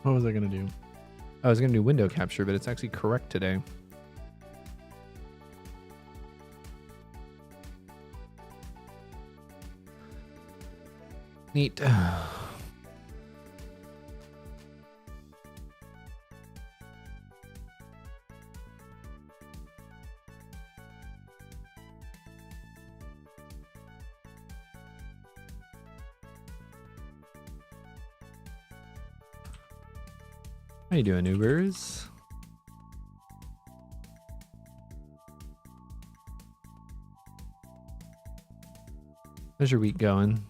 What was I gonna do? I was gonna do window capture, but it's actually correct today. Neat. How you doing, Ubers? How's your week going?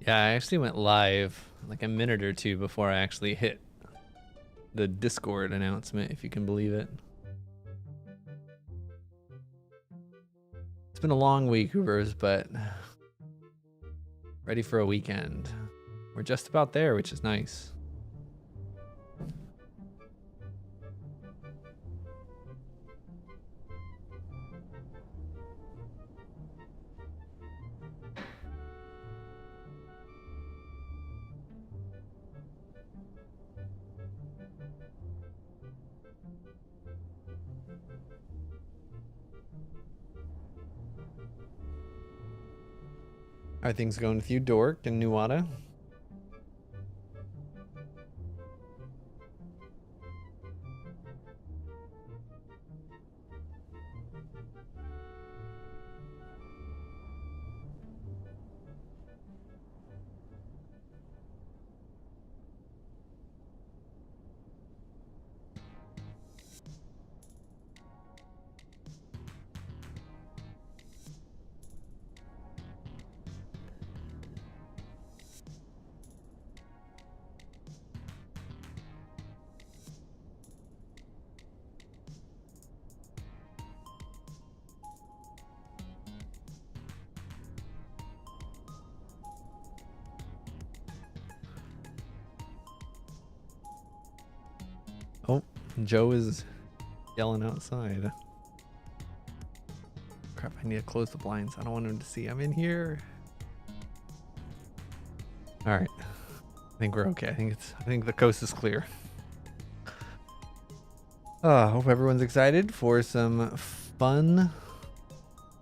Yeah, I actually went live like a minute or two before I actually hit the Discord announcement, if you can believe it. It's been a long week, Ubers, but ready for a weekend. We're just about there, which is nice. How are things going with you, Dork and Nuwata? Oh, Joe is yelling outside. Crap, I need to close the blinds. I don't want him to see I'm in here. All right. I think we're okay. I think the coast is clear. Hope everyone's excited for some fun.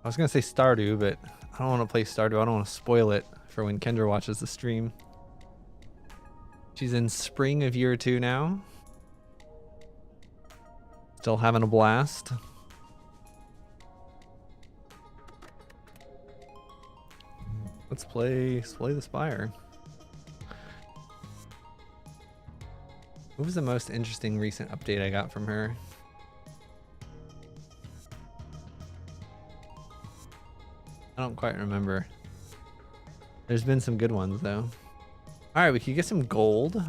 I was gonna say Stardew, but I don't want to play Stardew. I don't want to spoil it for when Kendra watches the stream. She's in spring of year 2 now. Still having a blast. Let's play the Spire. What was the most interesting recent update I got from her? I don't quite remember. There's been some good ones though. All right, we could get some gold.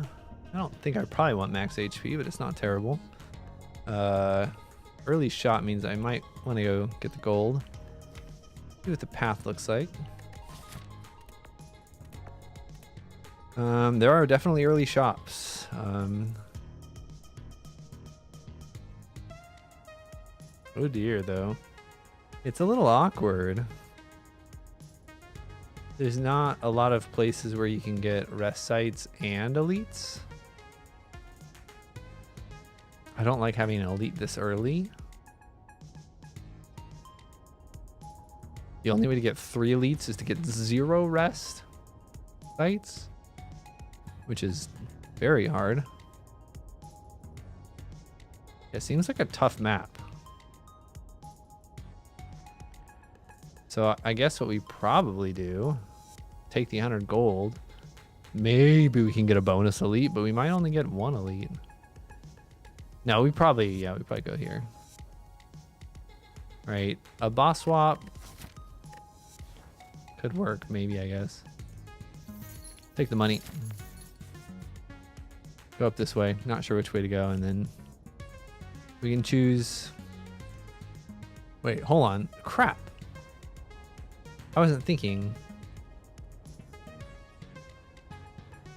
I don't think I probably want max HP, but it's not terrible. Early shot means I might want to go get the gold. See what the path looks like. There are definitely early shops. Oh dear, though. It's a little awkward. There's not a lot of places where you can get rest sites and elites. I don't like having an elite this early. The only way to get 3 elites is to get 0 rest sites, which is very hard. It seems like a tough map. So I guess what we probably do, take the 100 gold. Maybe we can get a bonus elite, but we might only get 1 elite. No, we probably go here. Right, a boss swap could work, maybe, I guess. Take the money. Go up this way. Not sure which way to go, and then we can choose. Wait, hold on. Crap. I wasn't thinking.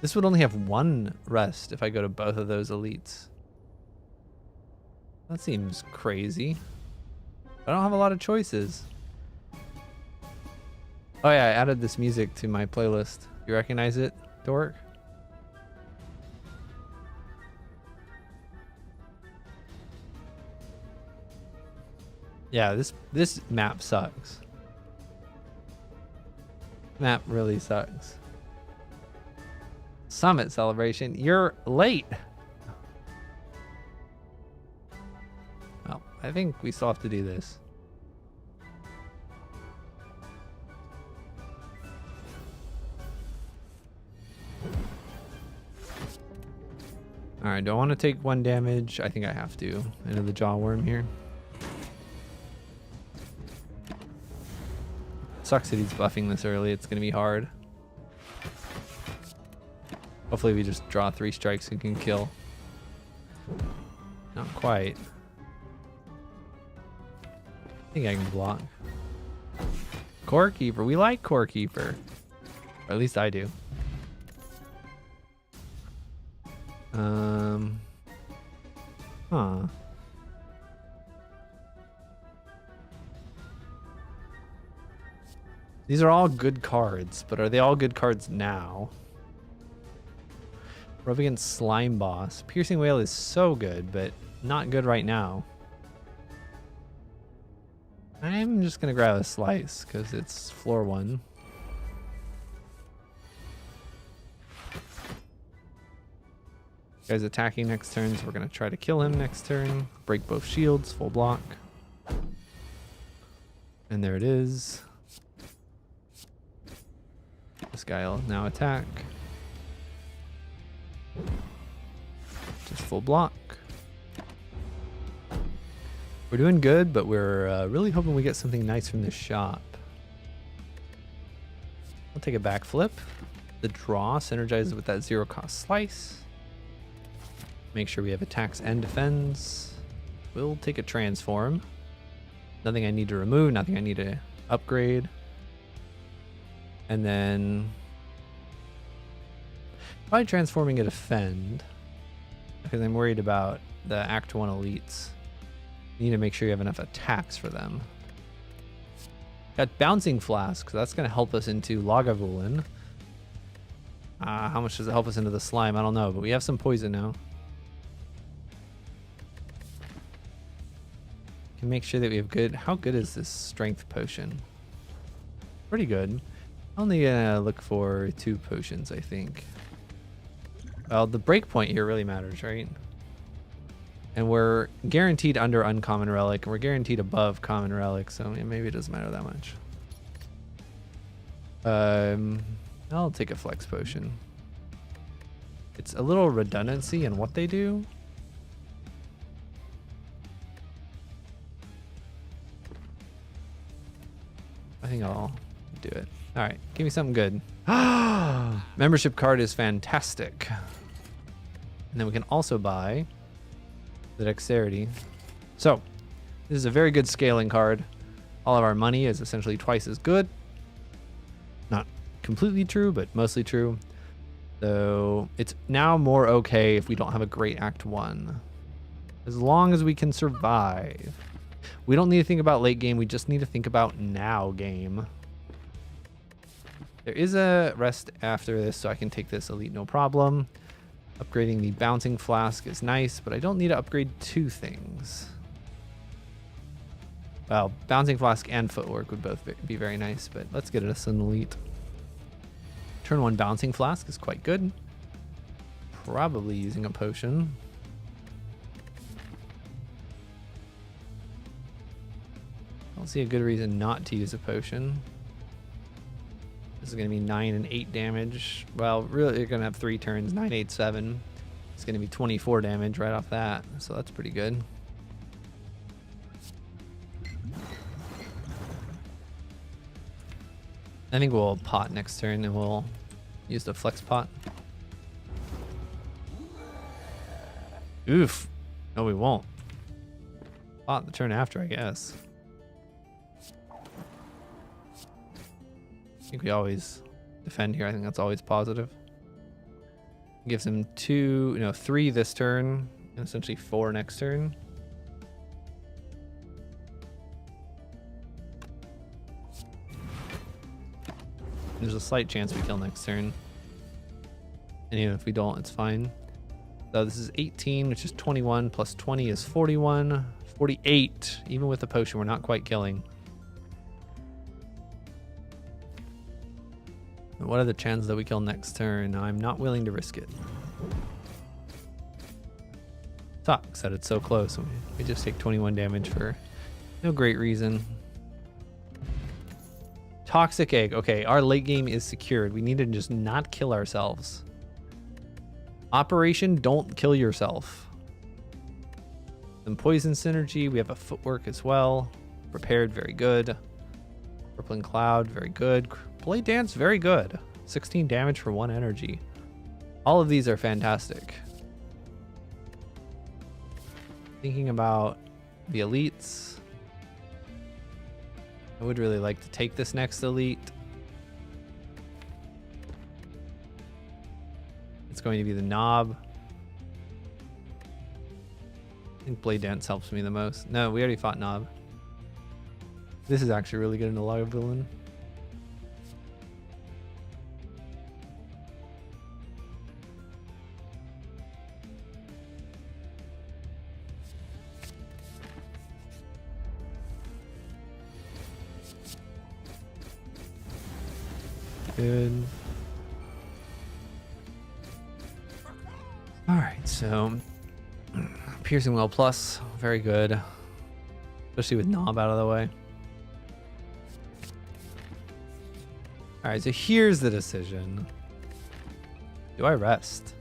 This would only have one rest if I go to both of those elites. That seems crazy. I don't have a lot of choices. Oh yeah, I added this music to my playlist. You recognize it, Dork? Yeah, this map sucks. Map really sucks. Summit celebration. You're late. Well, I think we still have to do this. All right, do I want to take 1 damage? I think I have to. Into the jaw worm here. Sucks that he's buffing this early. It's going to be hard. Hopefully we just draw 3 strikes and can kill. Not quite. I think I can block. Core Keeper. We like Core Keeper. Or at least I do. Huh. These are all good cards, but are they all good cards now? We're up against Slime Boss. Piercing Whale is so good, but not good right now. I'm just gonna grab a Slice because it's floor 1. Guy's attacking next turn, so we're gonna try to kill him next turn. Break both shields, full block. And there it is. This guy will now attack. Just full block. We're doing good, but we're really hoping we get something nice from this shop. We'll take a backflip. The draw synergizes with that 0 cost slice. Make sure we have attacks and defends. We'll take a transform. Nothing I need to remove, nothing I need to upgrade. And then probably transforming a defend because I'm worried about the Act 1 elites. You need to make sure you have enough attacks for them. Got Bouncing Flask, so that's going to help us into Lagavulin. How much does it help us into the slime? I don't know, but we have some poison now. Can make sure that we have good. How good is this strength potion? Pretty good. Only gonna look for 2 potions, I think. Well, the breakpoint here really matters, right? And we're guaranteed under uncommon relic, and we're guaranteed above common relic, so yeah, maybe it doesn't matter that much. I'll take a flex potion. It's a little redundancy in what they do. I think I'll do it. All right, give me something good. Membership card is fantastic. And then we can also buy the dexterity. So this is a very good scaling card. All of our money is essentially twice as good. Not completely true, but mostly true. So it's now more okay if we don't have a great Act 1. As long as we can survive. We don't need to think about late game, we just need to think about now game. There is a rest after this, so I can take this elite no problem. Upgrading the Bouncing Flask is nice, but I don't need to upgrade 2 things. Well, Bouncing Flask and Footwork would both be very nice, but let's get us an elite. Turn 1 Bouncing Flask is quite good. Probably using a potion. I don't see a good reason not to use a potion. This is going to be 9 and 8 damage. Well, really, you're going to have 3 turns, 9, 8, 7. It's going to be 24 damage right off that, so that's pretty good. I think we'll pot next turn and we'll use the flex pot. Oof. No, we won't. Pot the turn after, I guess. I think we always defend here. I think that's always positive. Gives him 3 this turn, and essentially 4 next turn. There's a slight chance we kill next turn. And even if we don't, it's fine. So this is 18, which is 21, plus 20 is 41. 48. Even with the potion, we're not quite killing. And what are the chances that we kill next turn? I'm not willing to risk it. Sucks that it's so close. We just take 21 damage for no great reason. Toxic egg. Okay, our late game is secured. We need to just not kill ourselves. Operation, don't kill yourself. Some poison synergy. We have a footwork as well. Prepared, very good. Rippling cloud, very good. Blade dance, very good. 16 damage for 1 energy. All of these are fantastic. Thinking about the elites. I would really like to take this next elite. It's going to be the knob. I think blade dance helps me the most. No, we already fought knob. This is actually really good in a log villain. Good. All right, so piercing well plus, very good, especially with knob out of the way. All right, so here's the decision. Do I rest?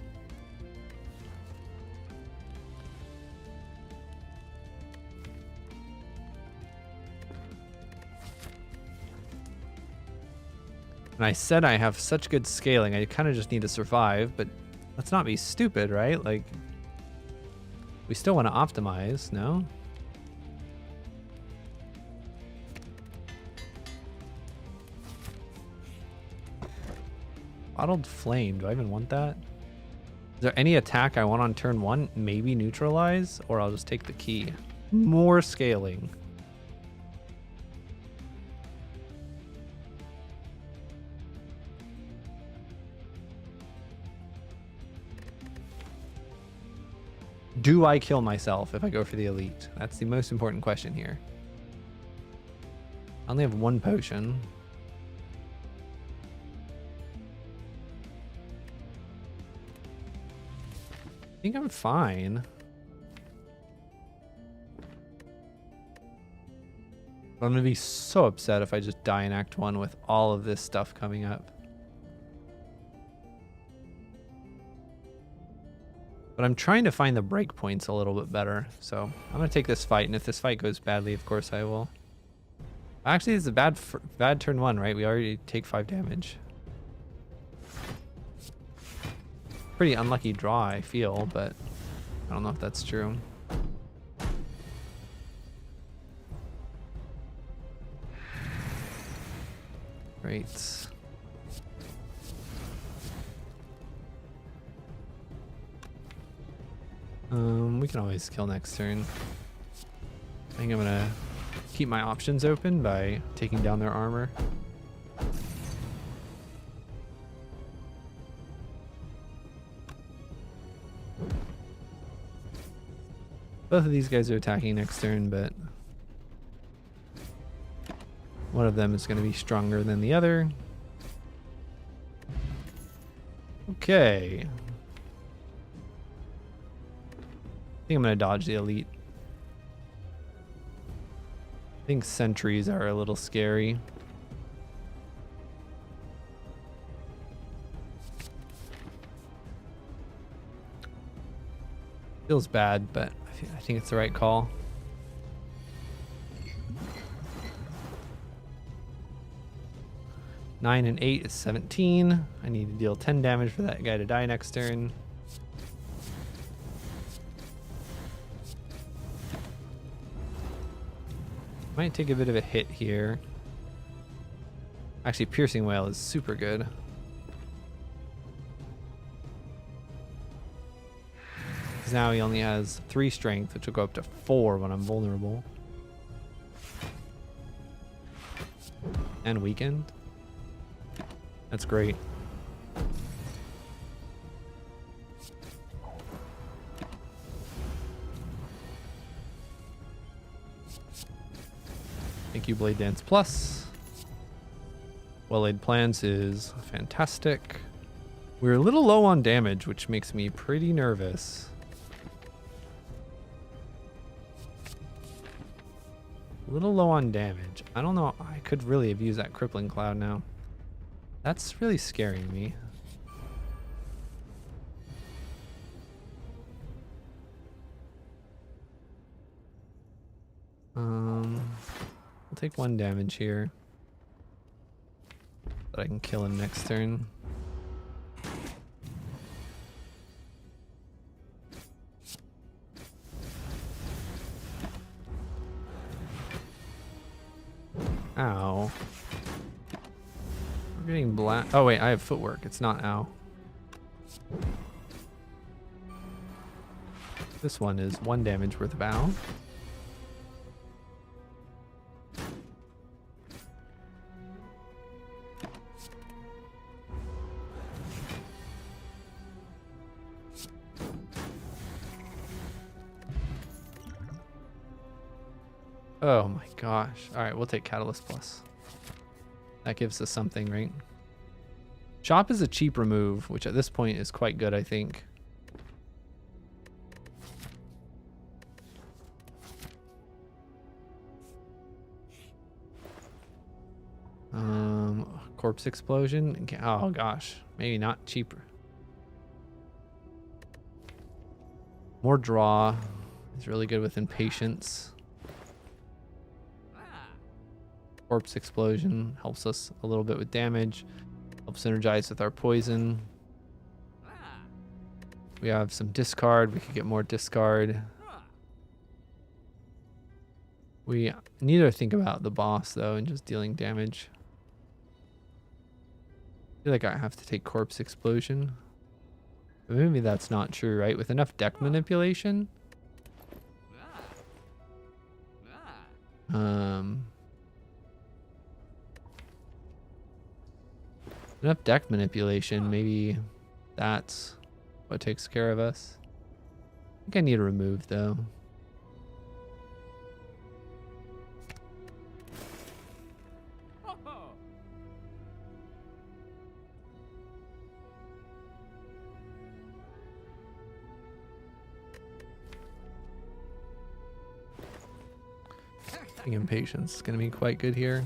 And I said I have such good scaling, I kind of just need to survive, but let's not be stupid, right? Like, we still want to optimize, no? Bottled flame, do I even want that? Is there any attack I want on turn 1? Maybe neutralize, or I'll just take the key. More scaling. Do I kill myself if I go for the elite? That's the most important question here. I only have 1 potion. I think I'm fine. But I'm gonna be so upset if I just die in Act 1 with all of this stuff coming up. But I'm trying to find the breakpoints a little bit better. So I'm going to take this fight. And if this fight goes badly, of course I will. Actually, it's a bad turn 1, right? We already take 5 damage. Pretty unlucky draw, I feel. But I don't know if that's true. Great. We can always kill next turn. I think I'm gonna keep my options open by taking down their armor. Both of these guys are attacking next turn, but one of them is going to be stronger than the other. Okay. I think I'm going to dodge the elite. I think sentries are a little scary. Feels bad, but I think it's the right call. Nine and 8 is 17. I need to deal 10 damage for that guy to die next turn. Might take a bit of a hit here. Actually, Piercing Wail is super good. Because now he only has 3 strength, which will go up to 4 when I'm vulnerable. And weakened. That's great. Thank you, Blade Dance Plus. Well-Laid Plans is fantastic. We're a little low on damage, which makes me pretty nervous. A little low on damage. I don't know. I could really have used that Crippling Cloud now. That's really scaring me. I'll take 1 damage here. But I can kill him next turn. Ow. We're getting black. Oh wait, I have footwork. It's not ow. This one is 1 damage worth of ow. Oh my gosh. Alright, we'll take Catalyst Plus. That gives us something, right? Chop is a cheap remove, which at this point is quite good, I think. Corpse Explosion. Oh gosh, maybe not cheaper. More draw is really good with Impatience. Corpse Explosion helps us a little bit with damage. Helps synergize with our poison. We have some discard. We could get more discard. We need to think about the boss though and just dealing damage. I feel like I have to take Corpse Explosion. But maybe that's not true, right? With enough deck manipulation. Enough deck manipulation, maybe that's what takes care of us. I think I need to remove though. I think Impatience is going to be quite good here.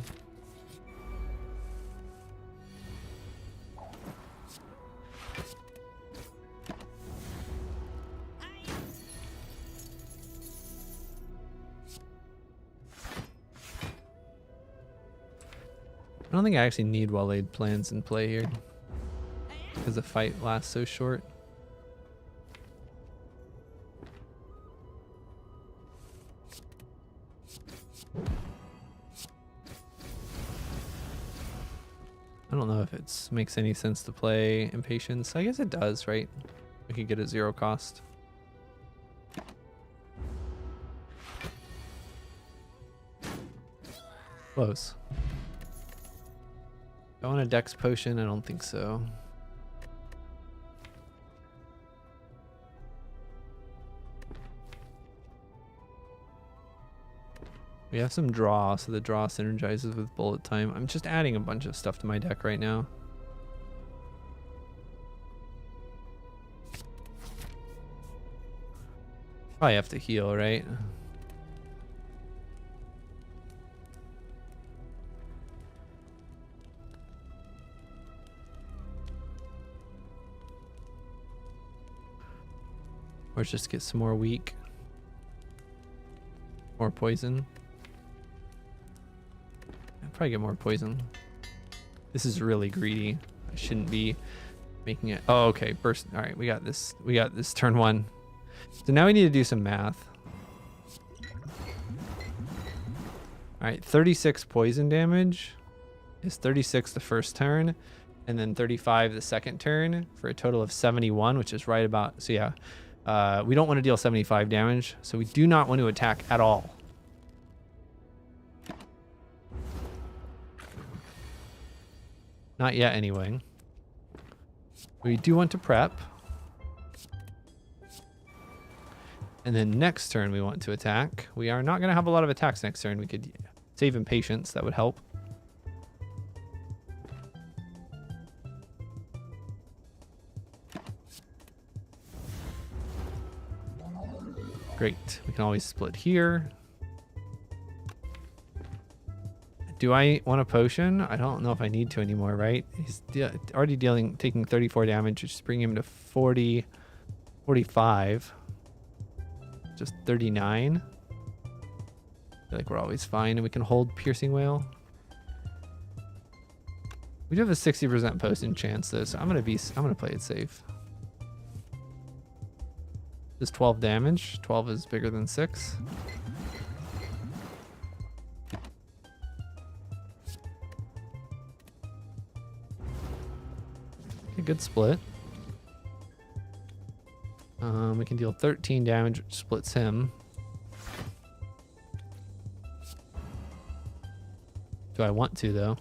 I don't think I actually need well-laid plans in play here because the fight lasts so short. I don't know if it makes any sense to play Impatience. I guess it does, right? We could get a 0 cost. Close. Do I want a Dex Potion? I don't think so. We have some draw, so the draw synergizes with bullet time. I'm just adding a bunch of stuff to my deck right now. Probably have to heal, right? Or just get some more weak. More poison. I'd probably get more poison. This is really greedy. I shouldn't be making it. Oh, okay. Burst. All right, we got this. We got this turn 1. So now we need to do some math. All right, 36 poison damage is 36 the first turn, and then 35 the second turn for a total of 71, which is right about. So yeah, we don't want to deal 75 damage, so we do not want to attack at all. Not yet, anyway. We do want to prep. And then next turn we want to attack. We are not going to have a lot of attacks next turn. We could save impatience. That would help. Great. We can always split here. Do I want a potion? I don't know if I need to anymore, right? He's already taking 34 damage, which is bringing him to 40, 45. Just 39. I feel like we're always fine, and we can hold Piercing Wail. We do have a 60% potion chance though, so I'm gonna play it safe. Just 12 damage. 12 is bigger than 6. Okay, good split. We can deal 13 damage, which splits him. Do I want to, though?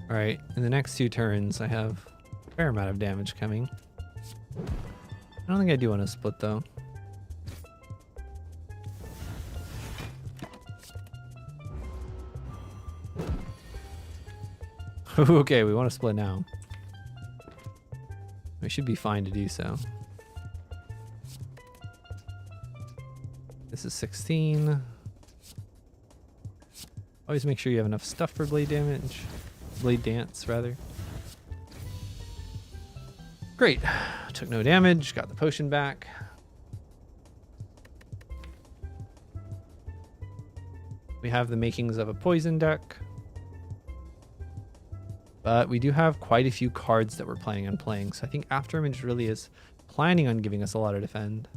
Alright, in the next 2 turns, I have a fair amount of damage coming. I don't think I do want to split, though. Okay, we want to split now. We should be fine to do so. This is 16. Always make sure you have enough stuff for blade damage. Blade dance, rather. Great. Took no damage. Got the potion back. We have the makings of a poison deck. But we do have quite a few cards that we're planning on playing. So I think Afterimage really is planning on giving us a lot of defend.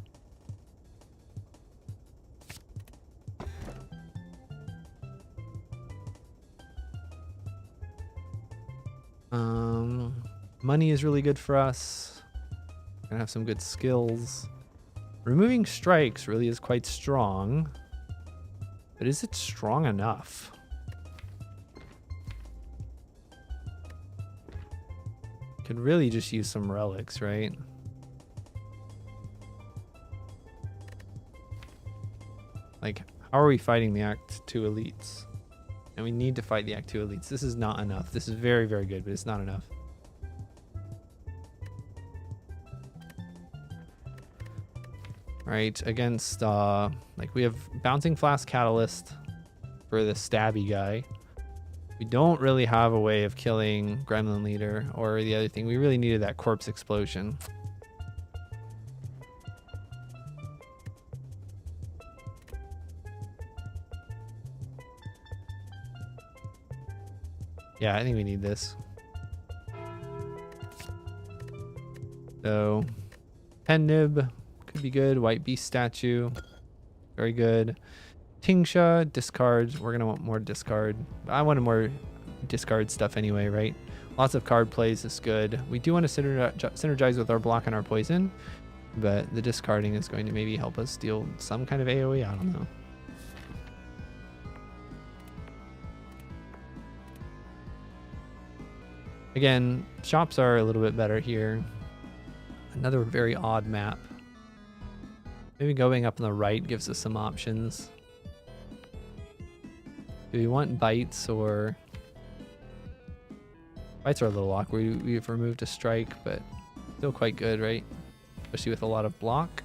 Money is really good for us. Gonna have some good skills. Removing strikes really is quite strong. But is it strong enough? Could really just use some relics, right? Like, how are we fighting the Act 2 elites? And we need to fight the Act 2 elites. This is not enough. This is very, very good, but it's not enough. Alright, against, like, we have Bouncing Flask Catalyst for the stabby guy. We don't really have a way of killing Gremlin Leader or the other thing. We really needed that Corpse Explosion. Yeah, I think we need this. So, Pen Nib could be good. White Beast Statue, very good. Tingsha, discard. We're going to want more discard. I wanted more discard stuff anyway, right? Lots of card plays is good. We do want to synergize with our block and our poison, but the discarding is going to maybe help us deal some kind of AoE. I don't know. Again, shops are a little bit better here. Another very odd map. Maybe going up on the right gives us some options. Do we want bites or... Bites are a little awkward. We've removed a strike, but still quite good, right? Especially with a lot of block.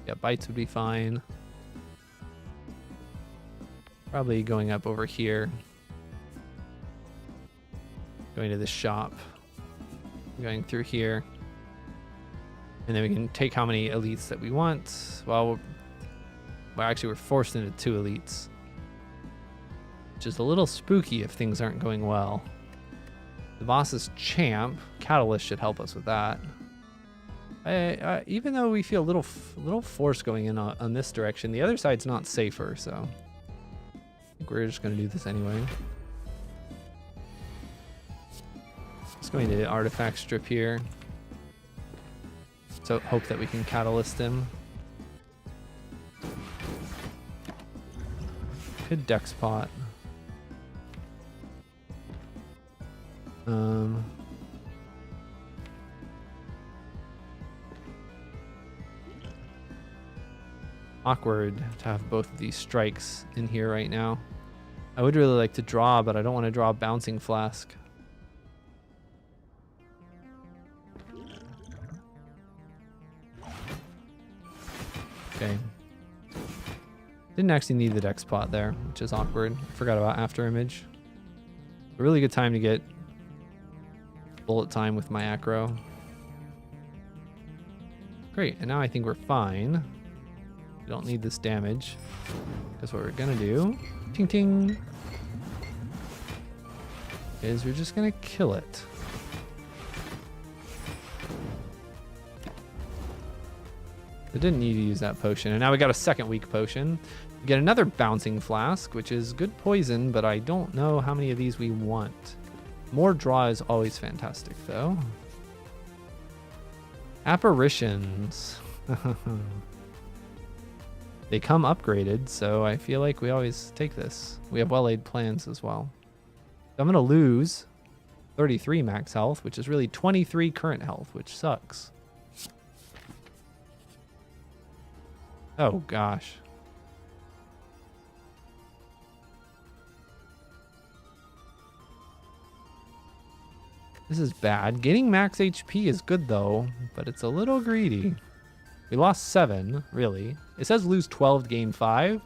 Yeah, bites would be fine. Probably going up over here. Going to the shop. Going through here. And then we can take how many elites that we want. Well, actually we're forced into 2 elites. Which is a little spooky if things aren't going well. The boss is champ. Catalyst should help us with that. Even though we feel a little force going in on this direction, the other side's not safer, so I think we're just going to do this anyway. Just going to artifact strip here. So hope that we can catalyst him. Good dex pot. Awkward to have both of these strikes in here right now. I would really like to draw, but I don't want to draw a bouncing flask. Okay. Didn't actually need the dex pot there, which is awkward. Forgot about after image. A really good time to get bullet time with my acro. Great, and now I think we're fine. We don't need this damage. Because what we're gonna do, ting ting, is we're just gonna kill it. I didn't need to use that potion, and now we got a second weak potion. We get another bouncing flask, which is good poison, but I don't know how many of these we want. More draw is always fantastic, though. Apparitions. They come upgraded, so I feel like we always take this. We have well-laid plans as well. So I'm going to lose 33 max health, which is really 23 current health, which sucks. Oh, gosh. This is bad. Getting max HP is good, though, but it's a little greedy. We lost 7, really. It says lose 12 to gain 5,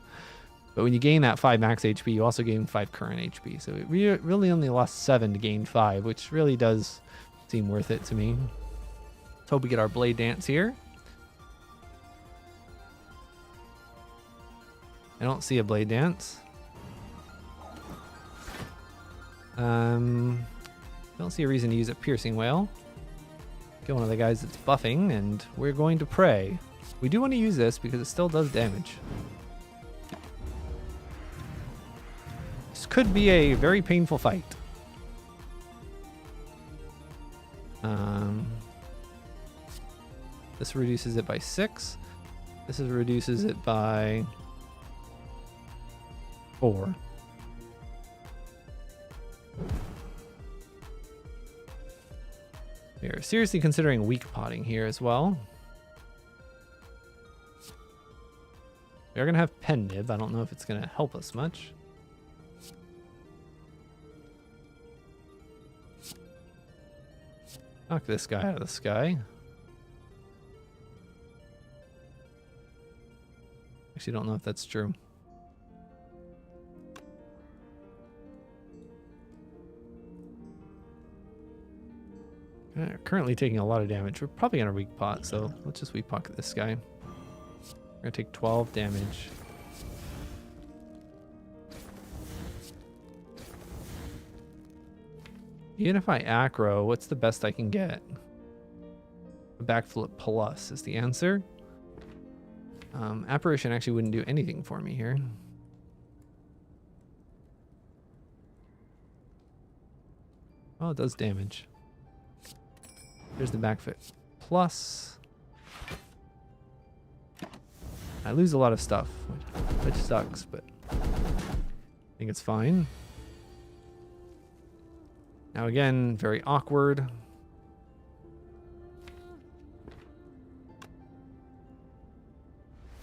but when you gain that 5 max HP, you also gain 5 current HP. So we really only lost 7 to gain 5, which really does seem worth it to me. Let's hope we get our Blade Dance here. I don't see a Blade Dance. Don't see a reason to use a Piercing Wail. Kill one of the guys that's buffing, and we're going to pray. We do want to use this because it still does damage. This could be a very painful fight. This reduces it by 6. This reduces it by 4. We are seriously considering weak potting here as well. We are going to have Pen Nib. I don't know if it's going to help us much. Knock this guy out of the sky. Actually, don't know if that's true. Currently taking a lot of damage. We're probably gonna weak pot, so let's just weak pot this guy. We're gonna take 12 damage. Even if I acro, what's the best I can get? A backflip plus is the answer. Apparition actually wouldn't do anything for me here. Oh, it does damage. There's the backflip plus. I lose a lot of stuff, which sucks, but I think it's fine. Now again, very awkward.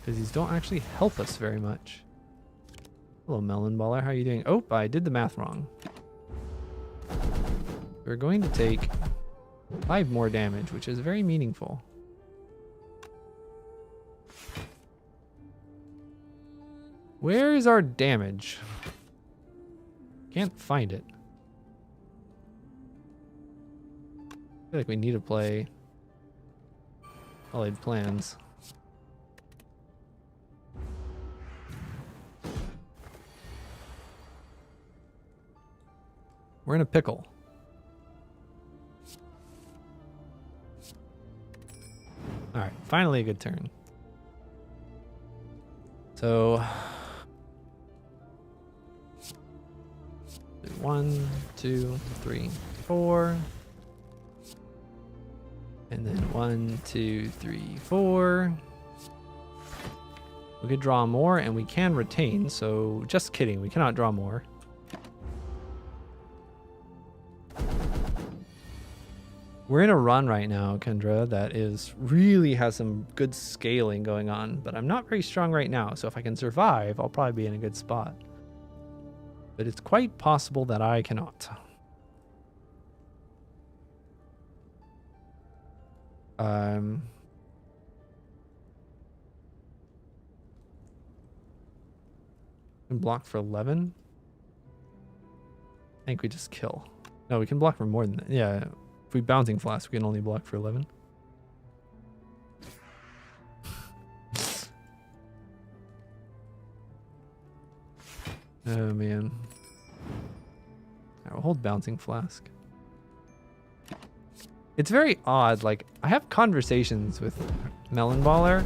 Because these don't actually help us very much. Hello, Melon Baller. How are you doing? Oh, I did the math wrong. We're going to take 5 more damage, which is very meaningful. Where is our damage? Can't find it. I feel like we need to play Allied Plans. We're in a pickle. All right, finally a good turn. So 1, 2, 3, 4. And then 1, 2, 3, 4. We could draw more and we can retain, so just kidding, we cannot draw more. We're in a run right now, Kendra, that is really has some good scaling going on, but I'm not very strong right now, so if I can survive, I'll probably be in a good spot. But it's quite possible that I cannot. Can block for 11. I think we just kill. No, we can block for more than that. Yeah, if we bouncing flask, we can only block for 11. Oh man. I'll hold bouncing flask. It's very odd. Like, I have conversations with Melon Baller,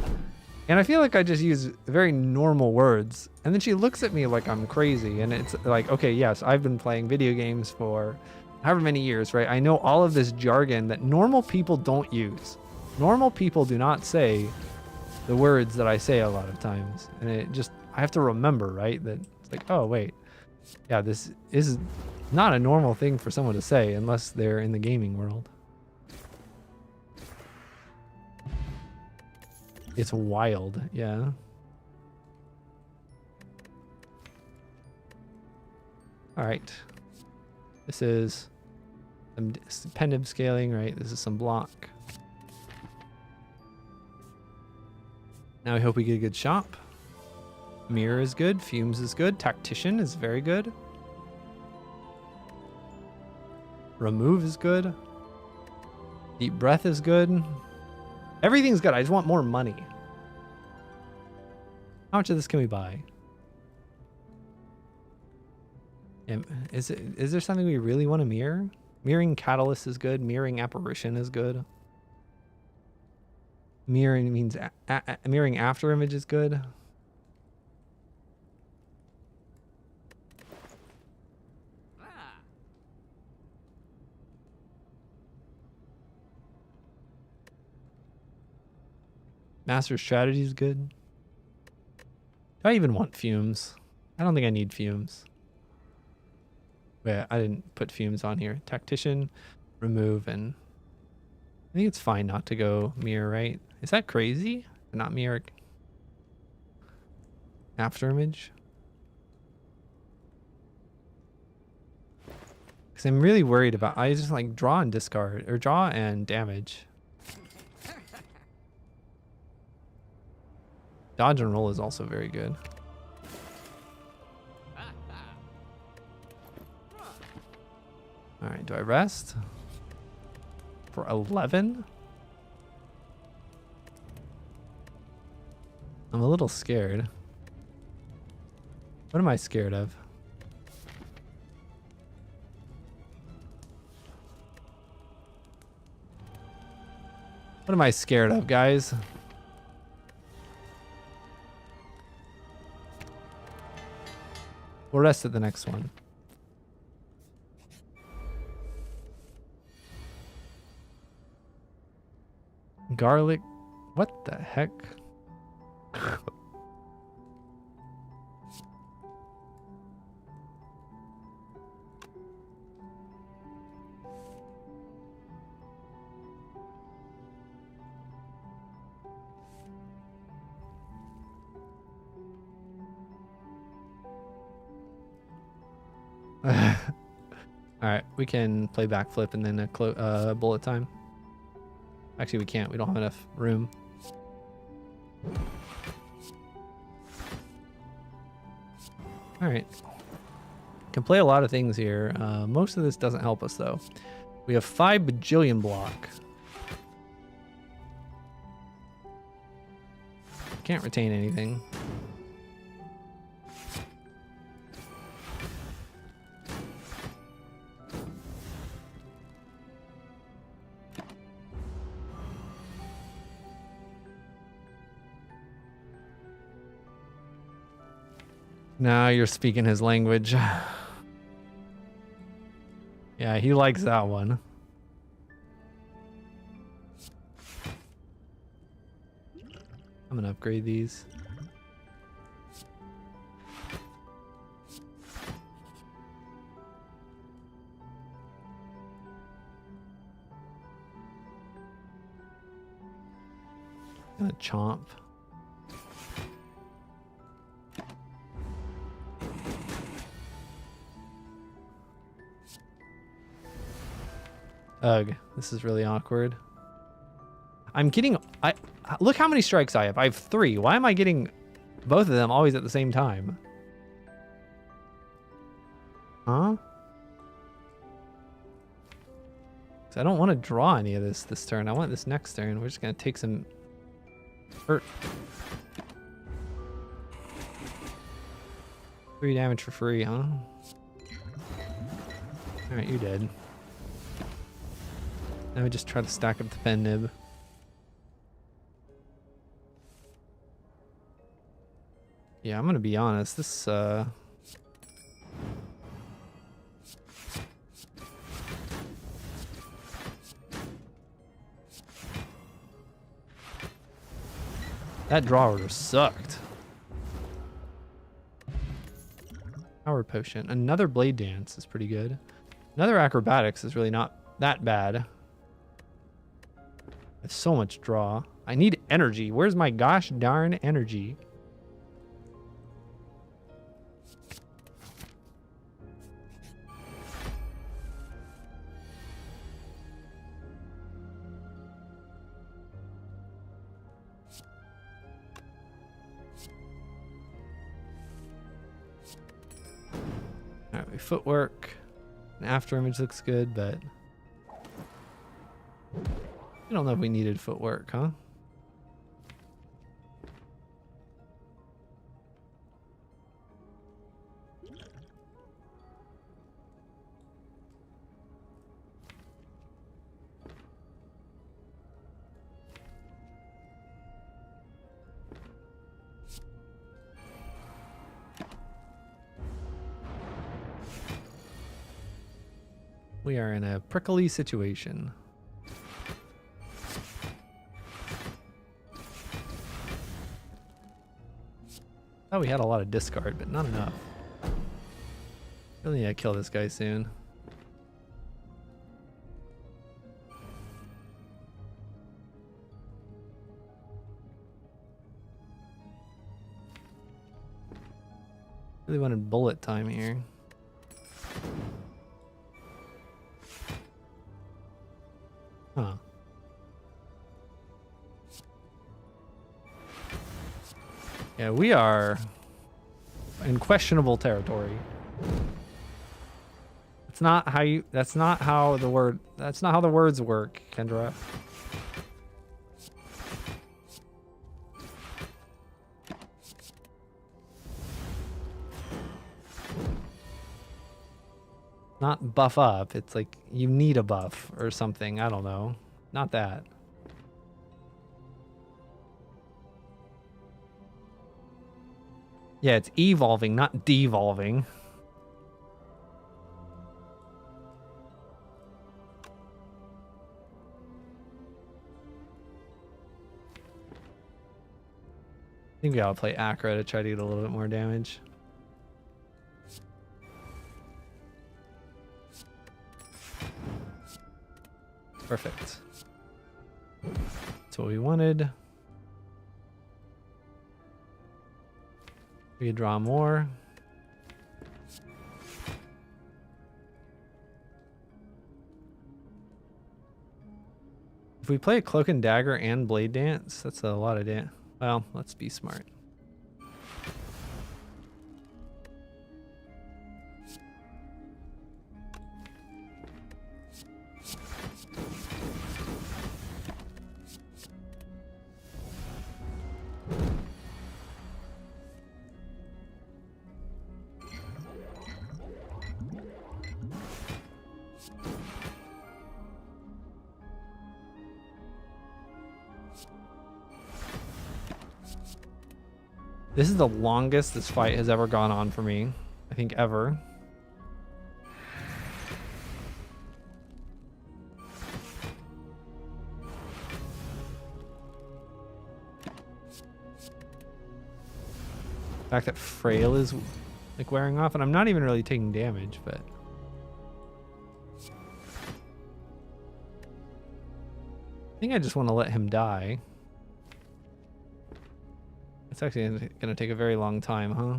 and I feel like I just use very normal words, and then she looks at me like I'm crazy, and it's like, okay, yes, I've been playing video games for however many years, right? I know all of this jargon that normal people don't use. Normal people do not say the words that I say a lot of times, and it just, I have to remember, right? That it's like, oh wait, yeah, this is not a normal thing for someone to say unless they're in the gaming world. It's wild, yeah. All right. This is some pendive scaling, right? This is some block. Now I hope we get a good shop. Mirror is good. Fumes is good. Tactician is very good. Remove is good. Deep breath is good. Everything's good. I just want more money. How much of this can we buy? Is there something we really want to mirror? Mirroring Catalyst is good. Mirroring Apparition is good. Mirroring means mirroring after image is good. Master strategy is good. Do I even want fumes? I don't think I need fumes. Wait, I didn't put fumes on here. Tactician, remove, and I think it's fine not to go mirror, right? Is that crazy? Not mirror after image? Because I'm really worried about, I just like draw and discard, or draw and damage. Dodge and roll is also very good. All right, do I rest? For 11? I'm a little scared. What am I scared of? What am I scared of, guys? We'll rest at the next one. Garlic. What the heck? All right, we can play backflip and then a bullet time. Actually, we can't. We don't have enough room. Alright. Can play a lot of things here. Most of this doesn't help us though. We have 5 bajillion block. Can't retain anything. Now you're speaking his language. Yeah, he likes that one. I'm gonna upgrade these. Gonna chomp. Ugh, this is really awkward. I'm getting... look how many strikes I have. I have 3. Why am I getting both of them always at the same time? Huh? 'Cause I don't want to draw any of this turn. I want this next turn. We're just going to take some hurt. 3 damage for free, huh? Alright, you're dead. Now we just try to stack up the pen nib. Yeah, I'm gonna be honest, this that draw order sucked. Power potion. Another blade dance is pretty good. Another acrobatics is really not that bad. I have so much draw. I need energy. Where's my gosh darn energy? Alright, footwork. An after image looks good, but I don't know if we needed footwork, huh? We are in a prickly situation. Oh, we had a lot of discard, but not enough. Really need to kill this guy soon. Really wanted bullet time here. Huh. Yeah, we are in questionable territory. It's not how you, that's not how the words work, Kendra. Not buff up, it's like you need a buff or something, I don't know. Not that. Yeah, it's evolving, not devolving. I think we gotta play Acro to try to get a little bit more damage. Perfect. That's what we wanted. We could draw more. If we play a Cloak and Dagger and Blade Dance, that's a lot of dance. Well, let's be smart. This is the longest this fight has ever gone on for me. I think ever. The fact that Frail is like wearing off, and I'm not even really taking damage, but I think I just want to let him die. It's actually gonna take a very long time, huh?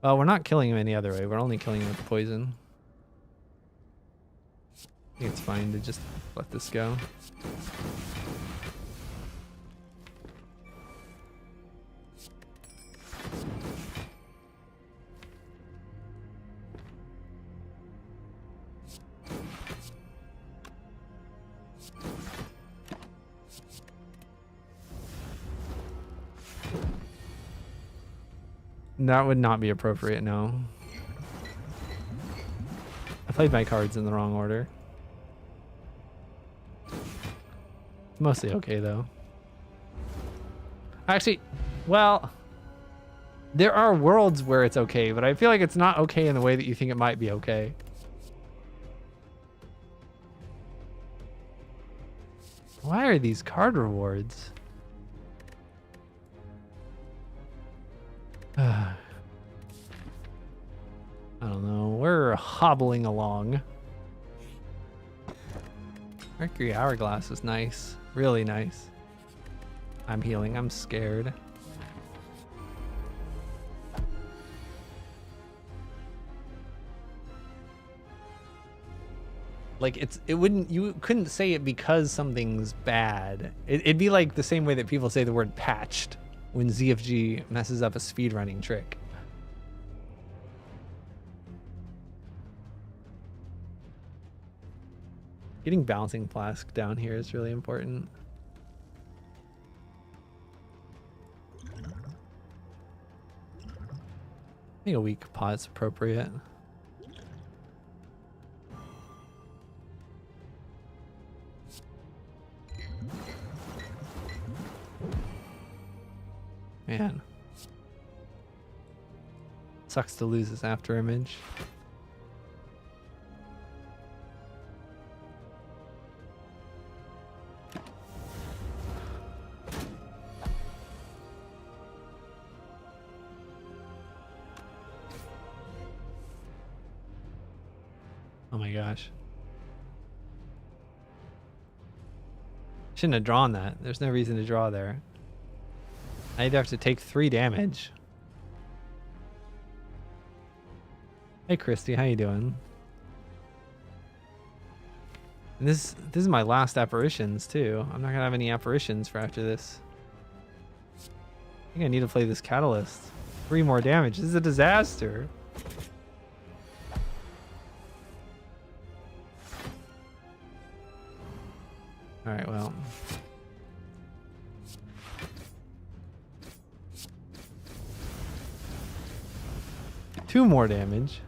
Well, we're not killing him any other way. We're only killing him with poison. I think it's fine to just let this go. That would not be appropriate, no. I played my cards in the wrong order. Mostly okay, though. Actually, well, there are worlds where it's okay, but I feel like it's not okay in the way that you think it might be okay. Why are these card rewards? I don't know. We're hobbling along. Mercury Hourglass is nice. Really nice. I'm healing. I'm scared. Like you couldn't say it because something's bad. It'd be like the same way that people say the word patched when ZFG messes up a speedrunning trick. Getting Bouncing Flask down here is really important. I think a weak pot's appropriate. Man. Sucks to lose this after image. Oh my gosh. Shouldn't have drawn that. There's no reason to draw there. I'd have to take 3 damage. Hey Christy, how you doing? And this is my last apparitions too. I'm not gonna have any apparitions for after this. I think I need to play this catalyst. 3 more damage. This is a disaster. Alright, well. Two more damage.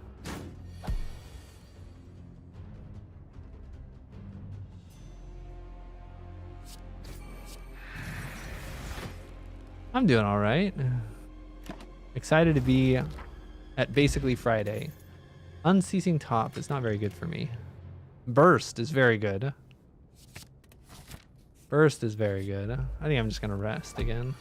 I'm doing all right. Excited to be at basically Friday. Unceasing Top is not very good for me. Burst is very good. Burst is very good. I think I'm just gonna rest again.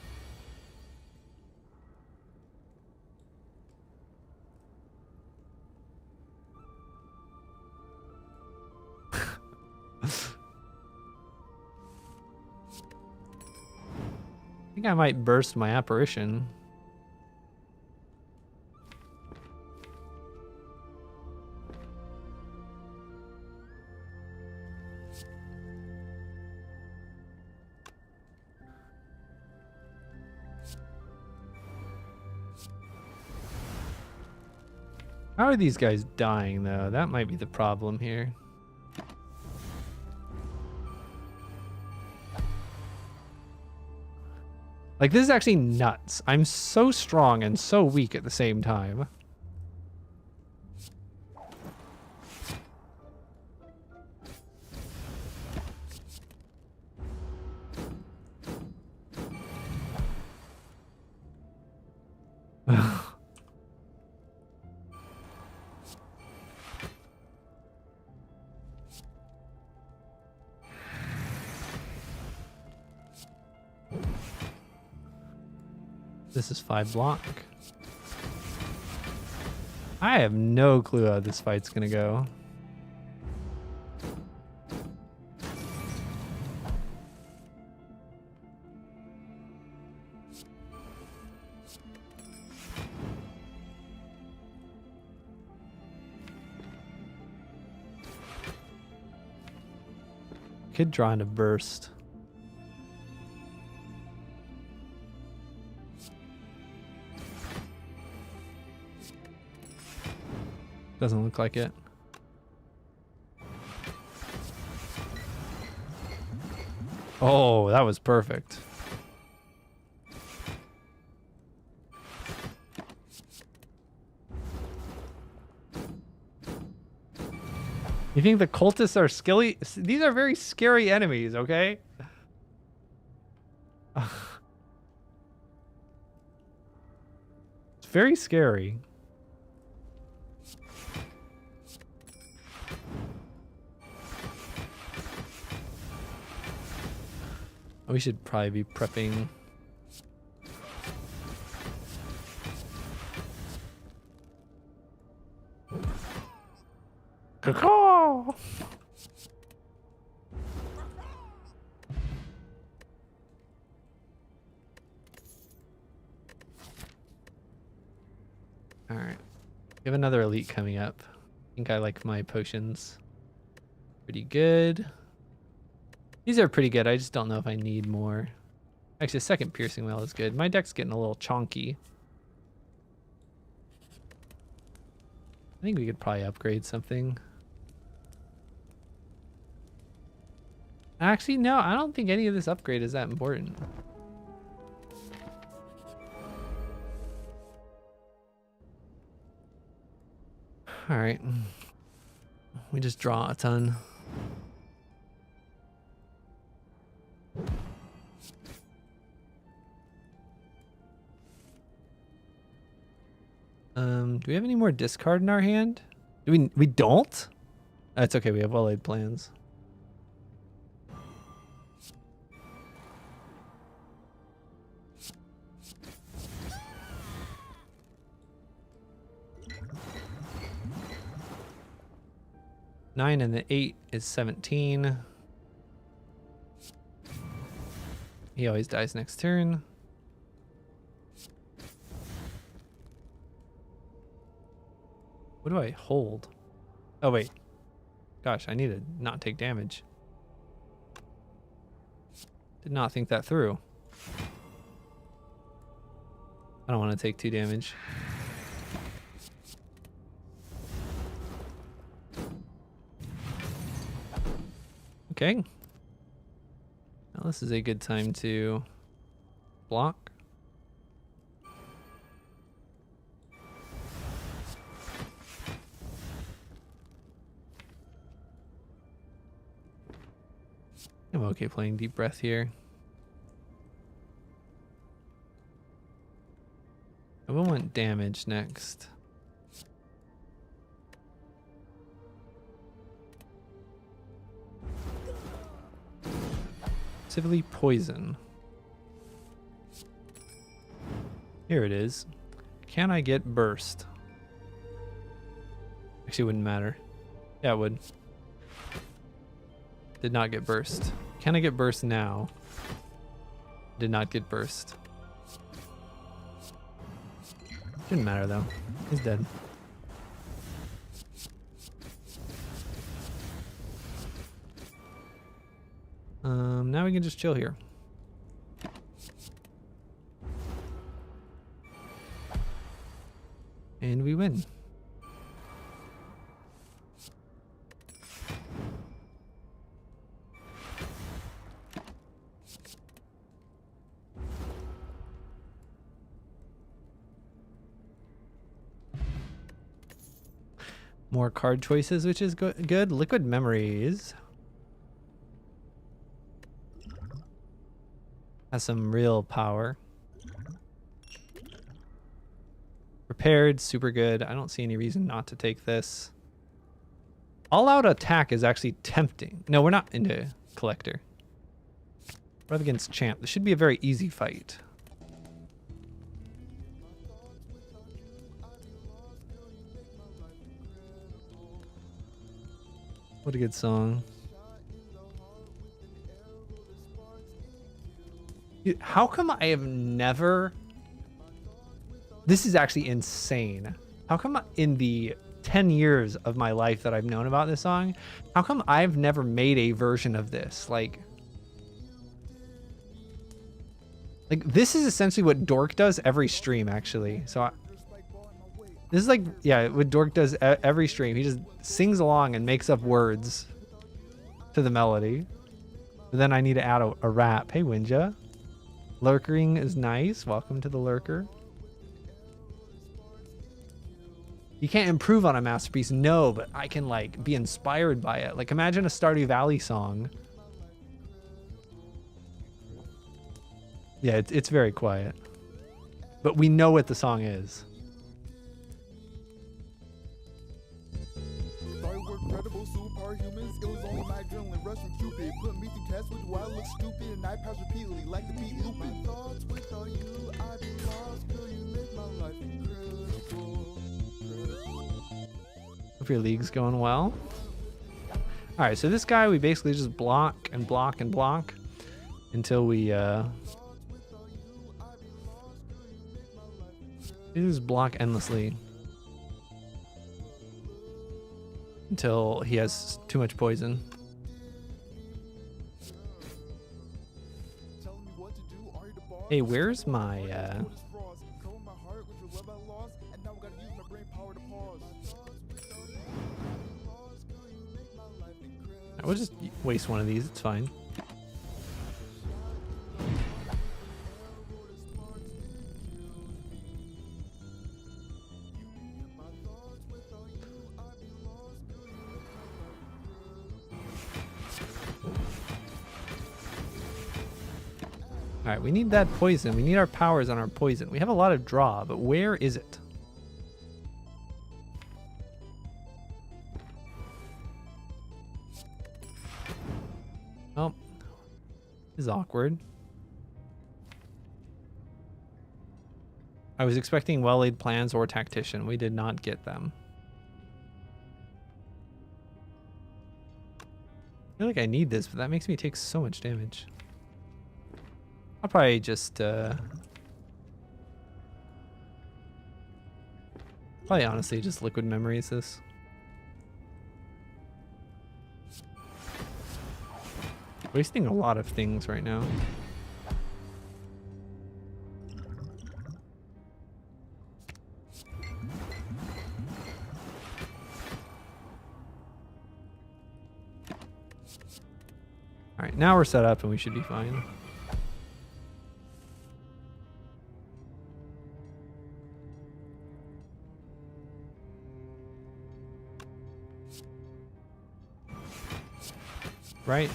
I think I might burst my apparition. How are these guys dying though? That might be the problem here. Like, this is actually nuts. I'm so strong and so weak at the same time. This is 5 block. I have no clue how this fight's gonna go. Could draw in a burst. Doesn't look like it. Oh, that was perfect. You think the cultists are skilly? These are very scary enemies, okay? It's very scary. We should probably be prepping. Caw-caw! All right. We have another elite coming up. I think I like my potions. Pretty good. These are pretty good. I just don't know if I need more. Actually, a second piercing whale is good. My deck's getting a little chonky. I think we could probably upgrade something. Actually, no, I don't think any of this upgrade is that important. All right. We just draw a ton. Do we have any more discard in our hand? We don't? That's okay, we have well-laid plans. Nine and the 8 is 17. He always dies next turn. What do I hold? Oh, wait. Gosh, I need to not take damage. Did not think that through. I don't want to take 2 damage. Okay. Now this is a good time to block. I'm okay playing deep breath here. I will want damage next. Specifically poison. Here it is. Can I get burst? Actually, it wouldn't matter. Yeah, it would. Did not get burst. Can I get burst now? Did not get burst. Didn't matter though. He's dead. Now we can just chill here. And we win. More card choices, which is good. Liquid Memories has some real power. Prepared, super good. I don't see any reason not to take this. All out attack is actually tempting. No, we're not into collector. We're up against champ. This should be a very easy fight. What a good song. Dude, how come I have never... This is actually insane. How come in the 10 years of my life that I've known about this song, how come I've never made a version of this? Like this is essentially what Dork does every stream, actually. So this is like, yeah, what Dork does every stream. He just sings along and makes up words to the melody. But then I need to add a rap. Hey, Winja. Lurkering is nice. Welcome to the lurker. You can't improve on a masterpiece, no, but I can like be inspired by it. Like imagine a Stardew Valley song. Yeah, it's very quiet, but we know what the song is. Hope your league's going well. All right, so this guy we basically just block and block and block until we just block endlessly until he has too much poison. Hey, where's my we'll just waste one of these, it's fine. All right, we need that poison. We need our powers on our poison. We have a lot of draw, but where is it? Oh, this is awkward. I was expecting well-laid plans or tactician. We did not get them. I feel like I need this, but that makes me take so much damage. I'll probably just probably honestly just liquid memories this. Wasting a lot of things right now. All right, now we're set up and we should be fine. Right.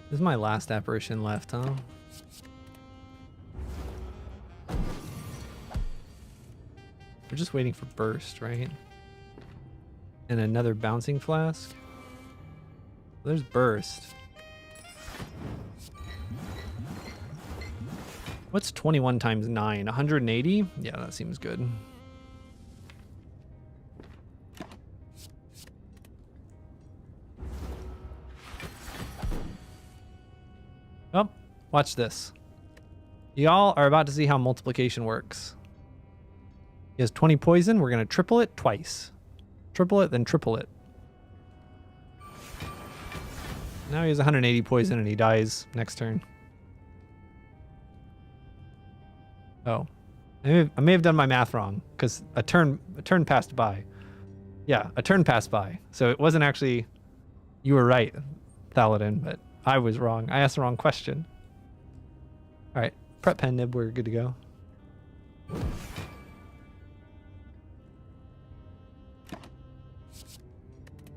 This is my last apparition left, huh? We're just waiting for burst, right? And another bouncing flask. There's burst. What's 21 times 9? 180? Yeah, that seems good. Oh, watch this. Y'all are about to see how multiplication works. He has 20 poison. We're going to triple it twice. Triple it, then triple it. Now he has 180 poison and he dies next turn. Oh. I may have done my math wrong because a turn passed by. Yeah, a turn passed by. So it wasn't actually... You were right, Thaladin, but I was wrong. I asked the wrong question. All right, prep pen nib, we're good to go.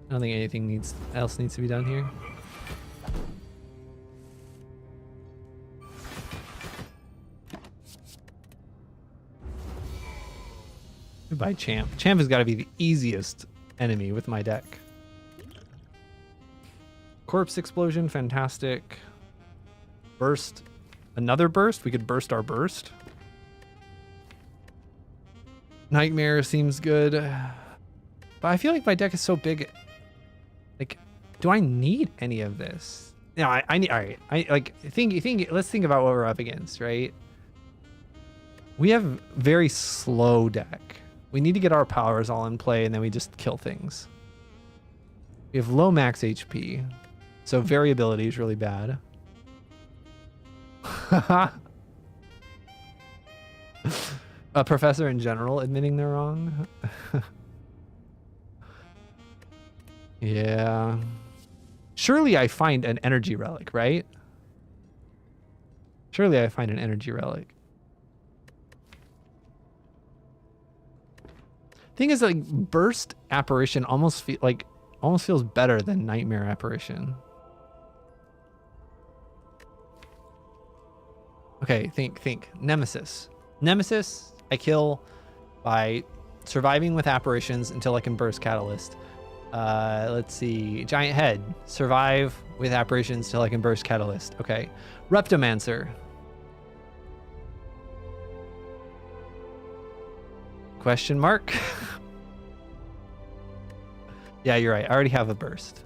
I don't think anything else needs to be done here. Goodbye, Champ. Champ has got to be the easiest enemy with my deck. Corpse Explosion, fantastic. Burst. Another burst? We could burst our burst. Nightmare seems good. But I feel like my deck is so big. Like, do I need any of this? No, I need. All right. Let's think about what we're up against, right? We have very slow deck. We need to get our powers all in play, and then we just kill things. We have low max HP, so variability is really bad. A professor in general admitting they're wrong. Yeah. Surely I find an energy relic, right? Surely I find an energy relic. Thing is, like, burst apparition almost feels better than nightmare apparition. Okay, think. Nemesis. Nemesis, I kill by surviving with apparitions until I can burst catalyst. Let's see. Giant head. Survive with apparitions till I can burst catalyst. Okay. Reptomancer. Question mark? Yeah, you're right. I already have a burst.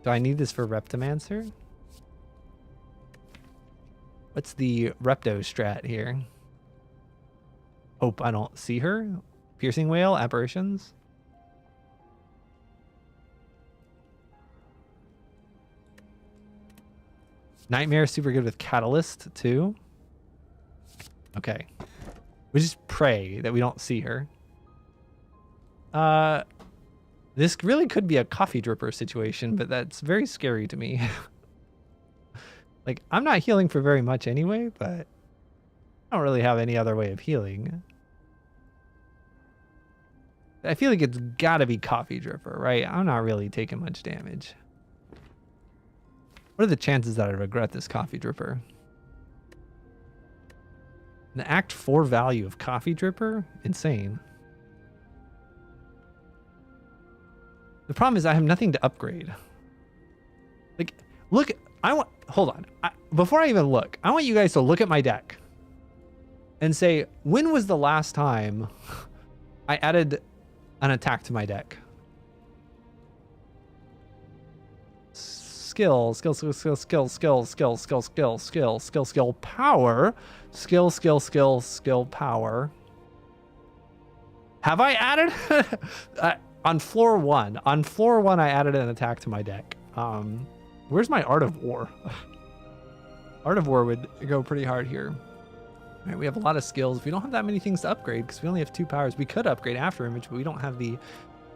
Do I need this for Reptomancer? What's the Repto strat here? Hope I don't see her. Piercing Whale, apparitions. Nightmare is super good with Catalyst too. Okay. We just pray that we don't see her. This really could be a coffee dripper situation, but that's very scary to me. Like, I'm not healing for very much anyway, but I don't really have any other way of healing. I feel like it's gotta be coffee dripper, right? I'm not really taking much damage. What are the chances that I regret this coffee dripper? The Act 4 value of coffee dripper? Insane. The problem is I have nothing to upgrade. Like, look, hold on. Before I even look, I want you guys to look at my deck and say, when was the last time I added an attack to my deck? Skill, power. Skill, power. Have I added? On floor one, I added an attack to my deck. Where's my Art of War? Art of War would go pretty hard here. All right, we have a lot of skills. We don't have that many things to upgrade because we only have 2 powers. We could upgrade After Image, but we don't have the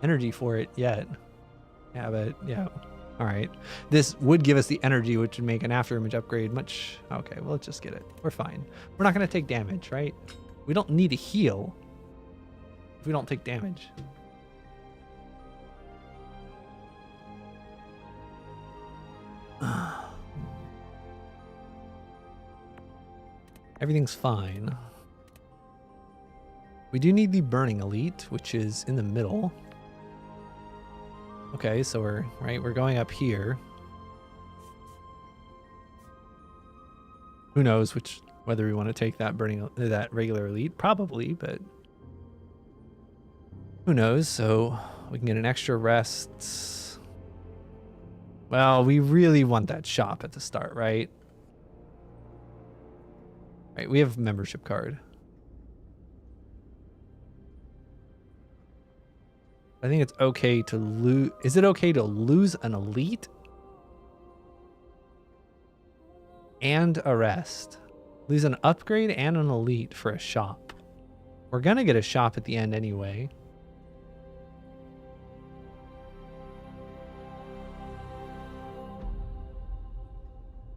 energy for it yet. Yeah, but yeah. All right. This would give us the energy, which would make an After Image upgrade much... Okay, well, let's just get it. We're fine. We're not going to take damage, right? We don't need to heal if we don't take damage. Everything's fine. We do need the Burning Elite, which is in the middle. Okay, so we're going up here. Who knows whether we want to take that that regular Elite? Probably, but who knows? So we can get an extra rest. Well, we really want that shop at the start, right? Right, we have a membership card. I think it's okay to lose. Is it okay to lose an elite and a rest? Lose an upgrade and an elite for a shop. We're gonna get a shop at the end anyway.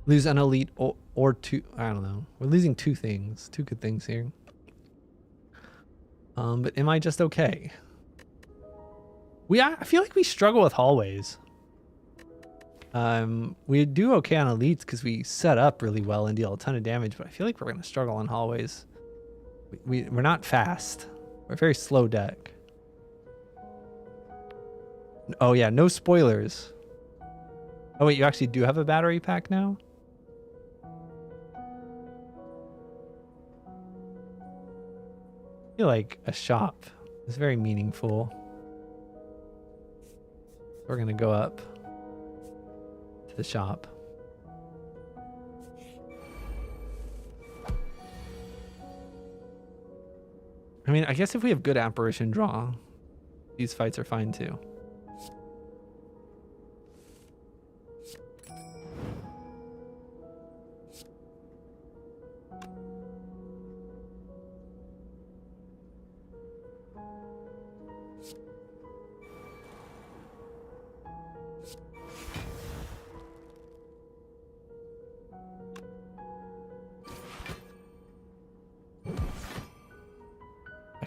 Lose an elite or 2. I don't know. We're losing 2 things. 2 good things here. But am I just okay? I feel like we struggle with hallways. We do okay on elites because we set up really well and deal a ton of damage, but I feel like we're gonna struggle on hallways. We're not fast. We're a very slow deck. Oh yeah, no spoilers. Oh wait, you actually do have a battery pack now? I feel like a shop is very meaningful. We're gonna go up to the shop. I mean, I guess if we have good apparition draw, these fights are fine too.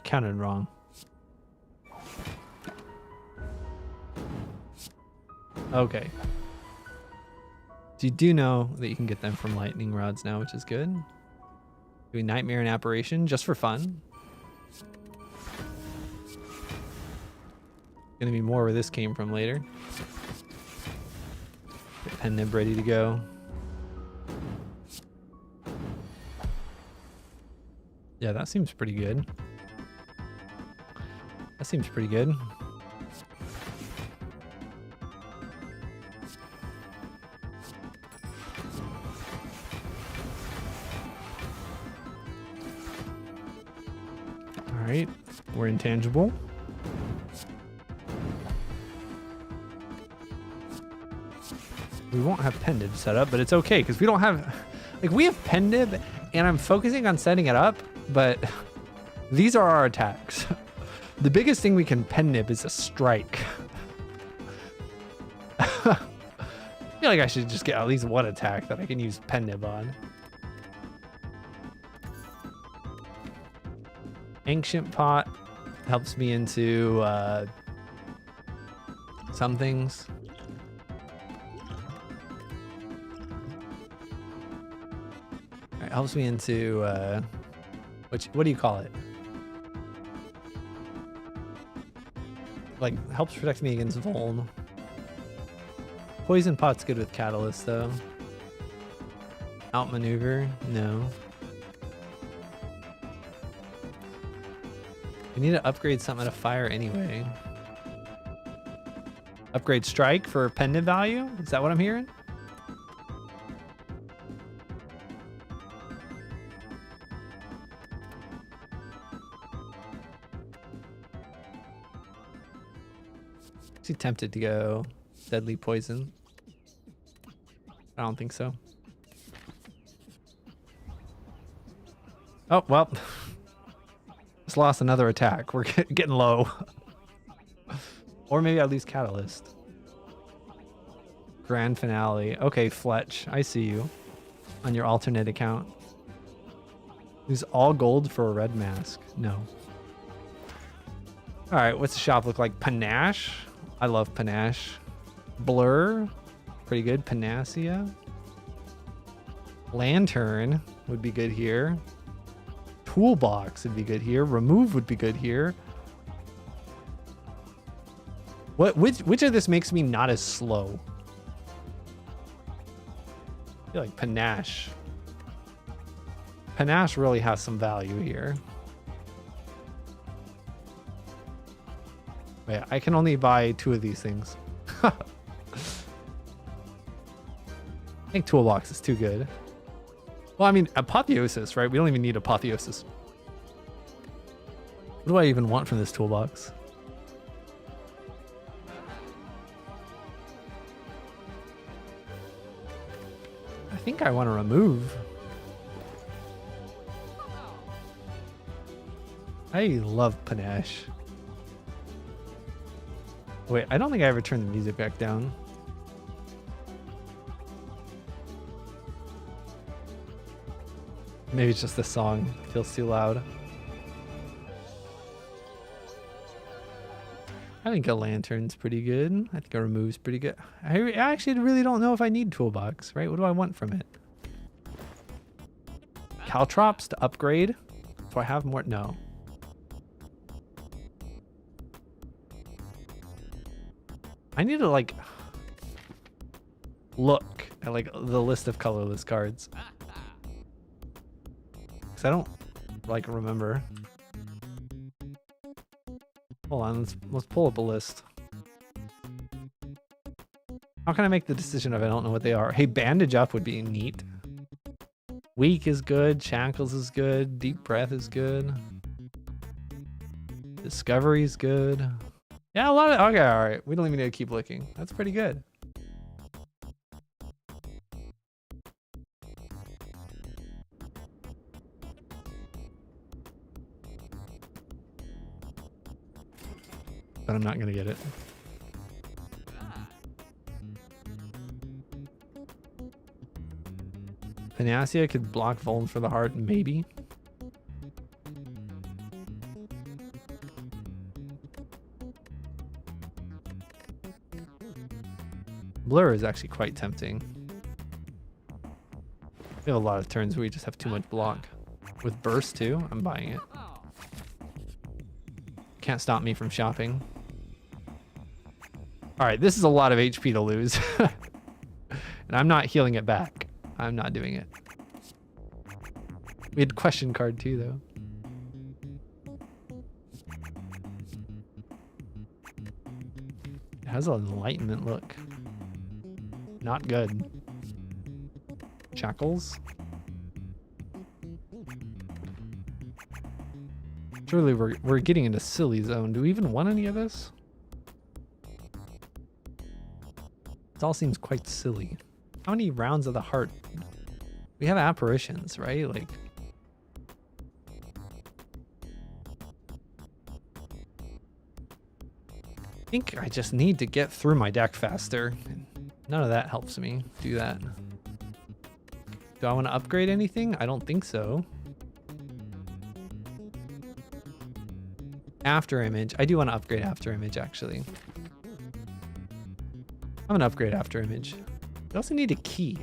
Counted wrong. Okay. So you do know that you can get them from lightning rods now, which is good. Doing nightmare and apparition just for fun. Gonna be more where this came from later. Get pen nib ready to go. Yeah, that seems pretty good. That seems pretty good. All right, we're intangible. We won't have pen nib set up, but it's okay because we don't have, like, we have pen nib and I'm focusing on setting it up, but these are our attacks. The biggest thing we can pen nib is a strike. I feel like I should just get at least one attack that I can use pen nib on. Ancient Pot helps me into some things. All right, helps me into what do you call it? Like, helps protect me against Vuln. Poison Pot's good with Catalyst, though. Outmaneuver? No. We need to upgrade something at a fire anyway. Upgrade Strike for pen nib value? Is that what I'm hearing? Actually tempted to go Deadly Poison. I don't think so. Oh, well. Just lost another attack. We're getting low. Or maybe I lose Catalyst. Grand Finale. Okay, Fletch. I see you. On your alternate account. Lose all gold for a red mask. No. Alright, what's the shop look like? Panache? I love Panache. Blur, pretty good. Panacea. Lantern would be good here. Toolbox would be good here. Remove would be good here. Which of this makes me not as slow? I feel like Panache. Panache really has some value here. Wait, I can only buy 2 of these things. I think Toolbox is too good. Well, I mean, Apotheosis, right? We don't even need Apotheosis. What do I even want from this Toolbox? I think I want to remove. I love Panache. Wait, I don't think I ever turned the music back down. Maybe it's just the song feels too loud. I think a lantern's pretty good. I think a remove's pretty good. I actually really don't know if I need toolbox, right? What do I want from it? Caltrops to upgrade? Do I have more? No. I need to like look at like the list of colorless cards. Cause I don't like remember. Hold on, let's pull up a list. How can I make the decision if I don't know what they are? Hey, bandage up would be neat. Weak is good, shackles is good, deep breath is good. Discovery is good. Yeah, a lot of, okay, all right. We don't even need to keep looking. That's pretty good. But I'm not gonna get it. Panacea could block Vuln for the heart, maybe. Blur is actually quite tempting. We have a lot of turns where we just have too much block. With burst too, I'm buying it. Can't stop me from shopping. All right, this is a lot of HP to lose. And I'm not healing it back. I'm not doing it. We had question card too, though. It has an enlightenment look. Not good. Shackles. Surely we're getting into silly zone. Do we even want any of this? It all seems quite silly. How many rounds of the heart? We have apparitions, right? Like, I think I just need to get through my deck faster. None of that helps me do that. Do I want to upgrade anything? I don't think so. After image. I do want to upgrade after image, actually. I'm gonna upgrade after image. I also need a key.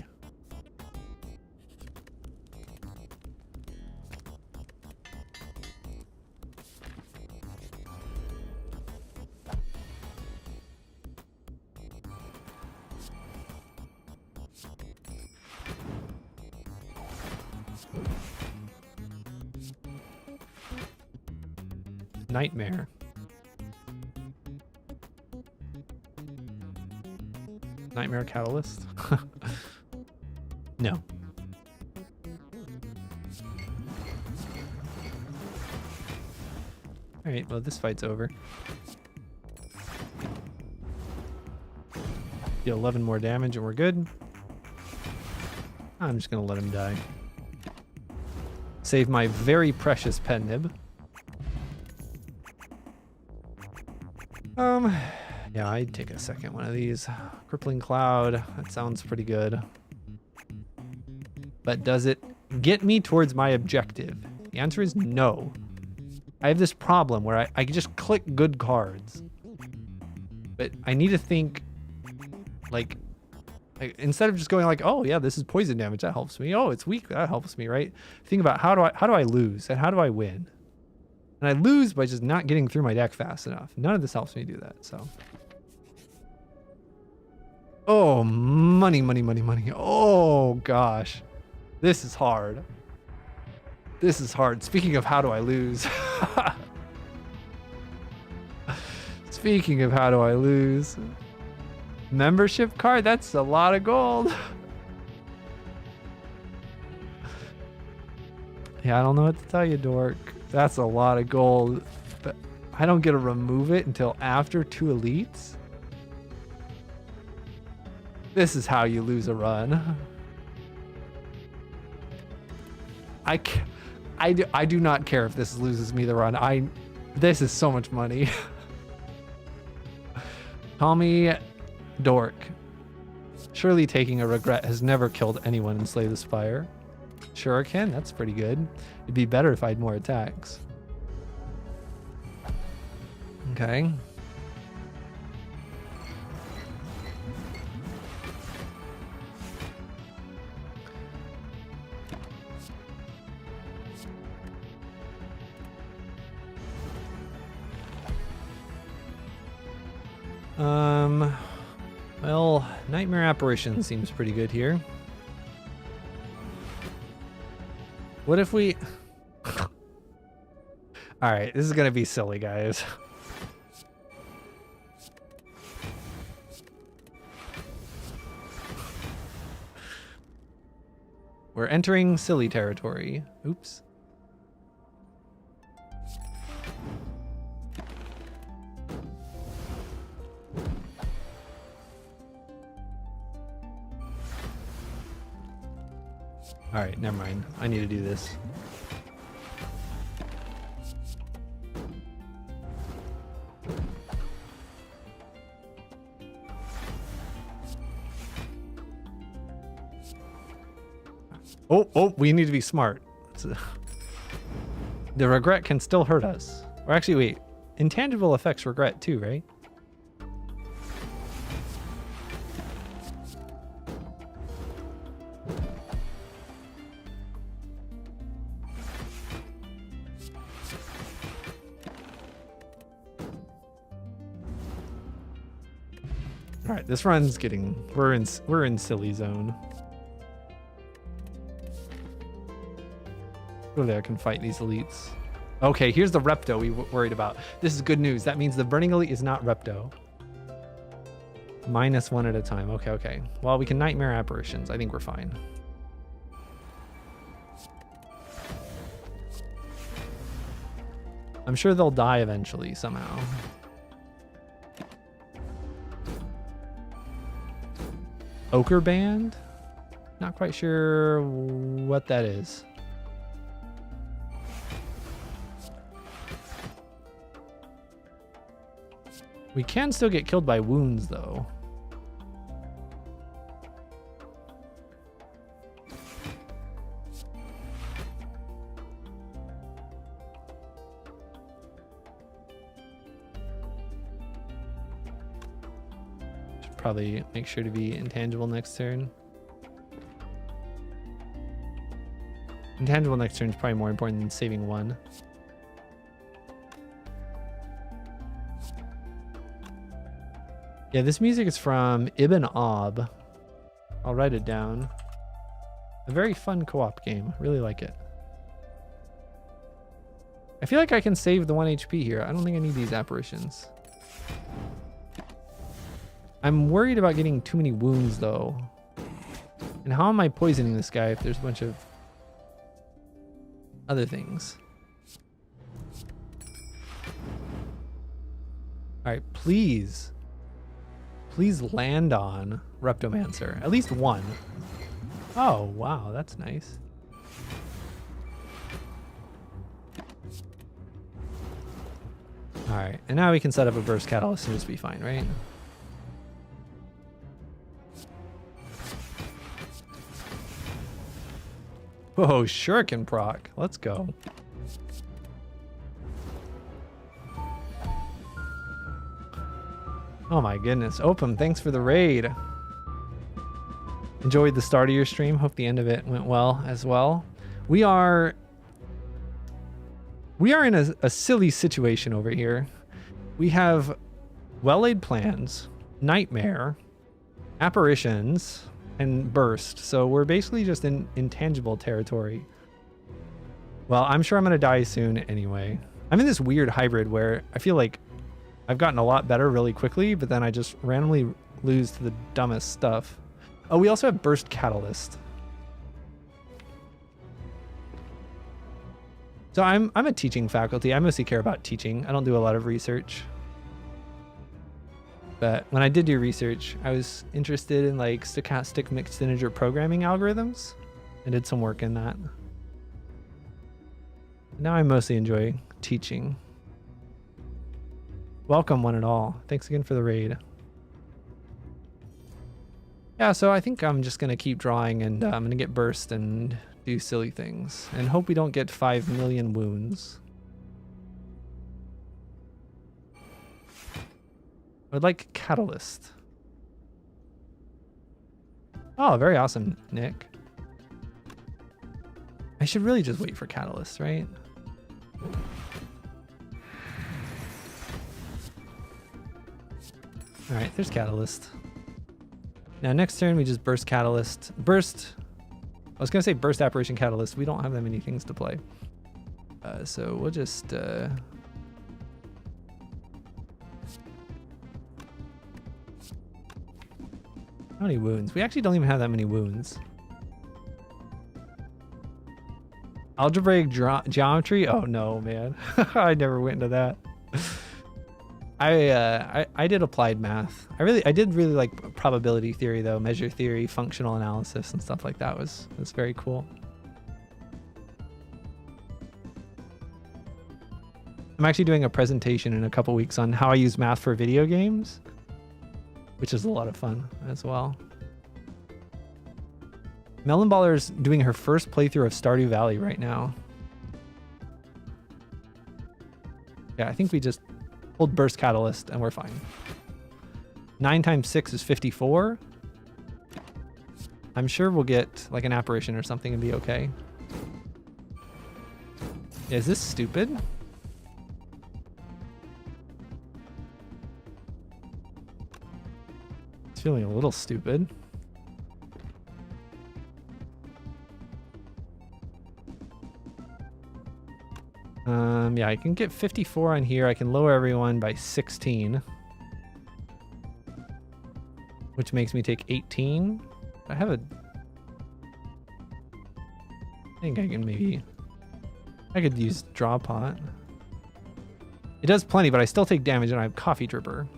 Nightmare. Nightmare Catalyst? No. Alright, well this fight's over. Deal 11 more damage and we're good. I'm just gonna let him die. Save my very precious pen nib. Yeah, I'd take a second one of these. Crippling Cloud, that sounds pretty good. But does it get me towards my objective? The answer is no. I have this problem where I can just click good cards. But I need to think, like, instead of just going like, oh yeah, this is poison damage, that helps me. Oh, it's weak, that helps me, right? Think about how do I lose and how do I win? And I lose by just not getting through my deck fast enough. None of this helps me do that, so. Oh, money, money, money, money. Oh, gosh. This is hard. This is hard. Speaking of how do I lose. Speaking of how do I lose. Membership card? That's a lot of gold. Yeah, I don't know what to tell you, dork. That's a lot of gold. But I don't get to remove it until after 2 elites? This is how you lose a run. I do not care if this loses me the run. This is so much money. Call me dork. Surely taking a regret has never killed anyone in Slay the Spire. Shuriken, that's pretty good. It'd be better if I had more attacks. Okay. Well, Nightmare Apparition seems pretty good here. What if we... Alright, this is gonna be silly, guys. We're entering silly territory. Oops. All right, never mind. I need to do this. Oh, we need to be smart. The regret can still hurt us. Or actually, wait. Intangible affects regret too, right? All right, this run's getting... We're in silly zone. Hopefully I can fight these elites. Okay, here's the Repto we worried about. This is good news. That means the Burning Elite is not Repto. -1 at a time. Okay. Well, we can Nightmare Apparitions. I think we're fine. I'm sure they'll die eventually somehow. Ochre Band? Not quite sure what that is. We can still get killed by wounds, though. Should probably make sure to be intangible next turn. Intangible next turn is probably more important than saving one. Yeah, this music is from Ibn Ob. I'll write it down. A very fun co-op game. Really like it. I feel like I can save the 1 HP here. I don't think I need these apparitions. I'm worried about getting too many wounds, though. And how am I poisoning this guy if there's a bunch of other things? All right, please. Please land on Reptomancer. At least one. Oh, wow, that's nice. All right, and now we can set up a burst catalyst and just be fine, right? Whoa, Shuriken proc. Let's go. Oh my goodness. Opum, thanks for the raid. Enjoyed the start of your stream. Hope the end of it went well as well. We are in a silly situation over here. We have well-laid plans, nightmare, apparitions, and burst. So we're basically just in intangible territory. Well, I'm sure I'm going to die soon anyway. I'm in this weird hybrid where I feel like I've gotten a lot better really quickly, but then I just randomly lose to the dumbest stuff. Oh, we also have burst catalyst. So I'm a teaching faculty. I mostly care about teaching. I don't do a lot of research. But when I did do research, I was interested in like stochastic mixed integer programming algorithms. I did some work in that. Now I mostly enjoy teaching. Welcome one and all. Thanks again for the raid. Yeah, so I think I'm just going to keep drawing and I'm going to get burst and do silly things and hope we don't get 5 million wounds. I would like catalyst. Oh, very awesome, Nick. I should really just wait for catalyst, right? All right, there's Catalyst. Now next turn we just burst Catalyst. Burst. I was gonna say burst Apparition Catalyst. We don't have that many things to play. So we'll just... How many wounds? We actually don't even have that many wounds. Algebraic geometry? Oh no, man. I never went into that. I did applied math. I did really like probability theory though, measure theory, functional analysis and stuff like that was very cool. I'm actually doing a presentation in a couple weeks on how I use math for video games, which is a lot of fun as well. Melon Baller's doing her first playthrough of Stardew Valley right now. Yeah, I think we just hold Burst Catalyst and we're fine. 9 times 6 is 54. I'm sure we'll get like an apparition or something and be okay. Yeah, is this stupid? It's feeling a little stupid. Yeah, I can get 54 on here. I can lower everyone by 16. Which makes me take 18. I have a... I think I can maybe... I could use Draw Pot. It does plenty, but I still take damage and I have Coffee Dripper.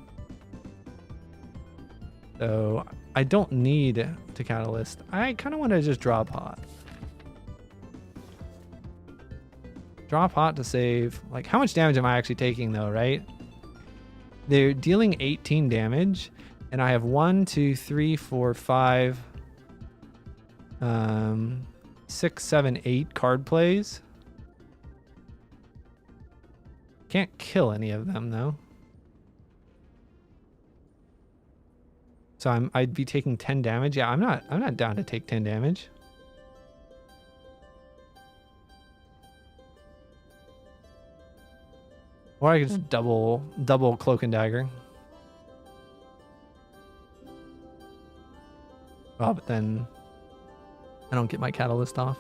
So I don't need to Catalyst. I kind of want to just Draw Pot. Draw Pot to save. Like, how much damage am I actually taking though, right? They're dealing 18 damage, and I have 1, 2, 3, 4, 5, 6, 7, 8 card plays. Can't kill any of them though. So I'd be taking 10 damage. Yeah, I'm not down to take 10 damage. Or I could just double Cloak and Dagger. Oh, but then I don't get my Catalyst off.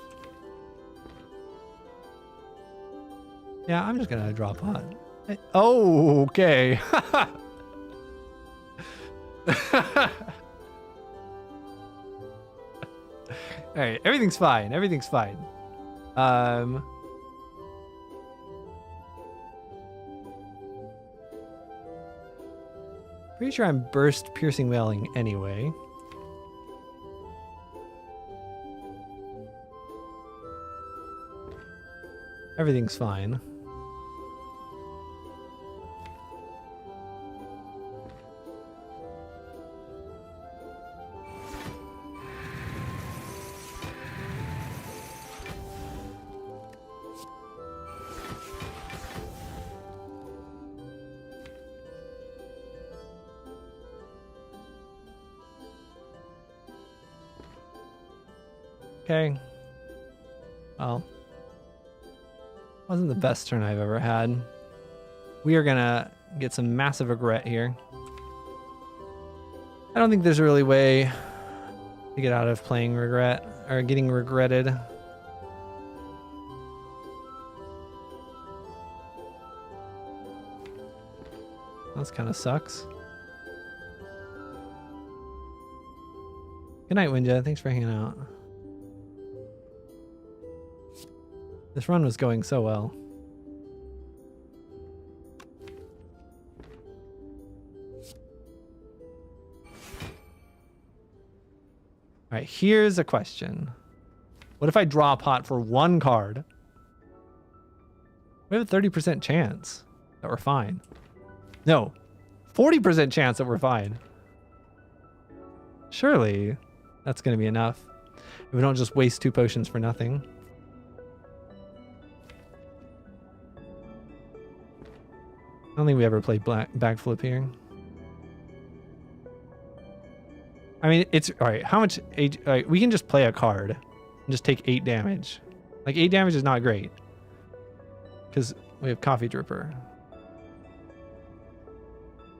Yeah, I'm just gonna Draw Pot. Oh, okay. Alright, everything's fine. Everything's fine. Pretty sure I'm burst Piercing Wailing anyway. Everything's fine. Okay. Well, wasn't the best turn I've ever had. We are gonna get some massive regret here. I don't think there's a really way to get out of playing regret or getting regretted. That kind of sucks. Good night, Winja. Thanks for hanging out. This run was going so well. All right, here's a question. What if I draw a pot for 1 card? We have a 30% chance that we're fine. No, 40% chance that we're fine. Surely that's going to be enough. If we don't just waste 2 potions for nothing. I don't think we ever played backflip here. I mean, it's all right. How much? We can just play a card and just take 8 damage. Like 8 damage is not great because we have Coffee Dripper.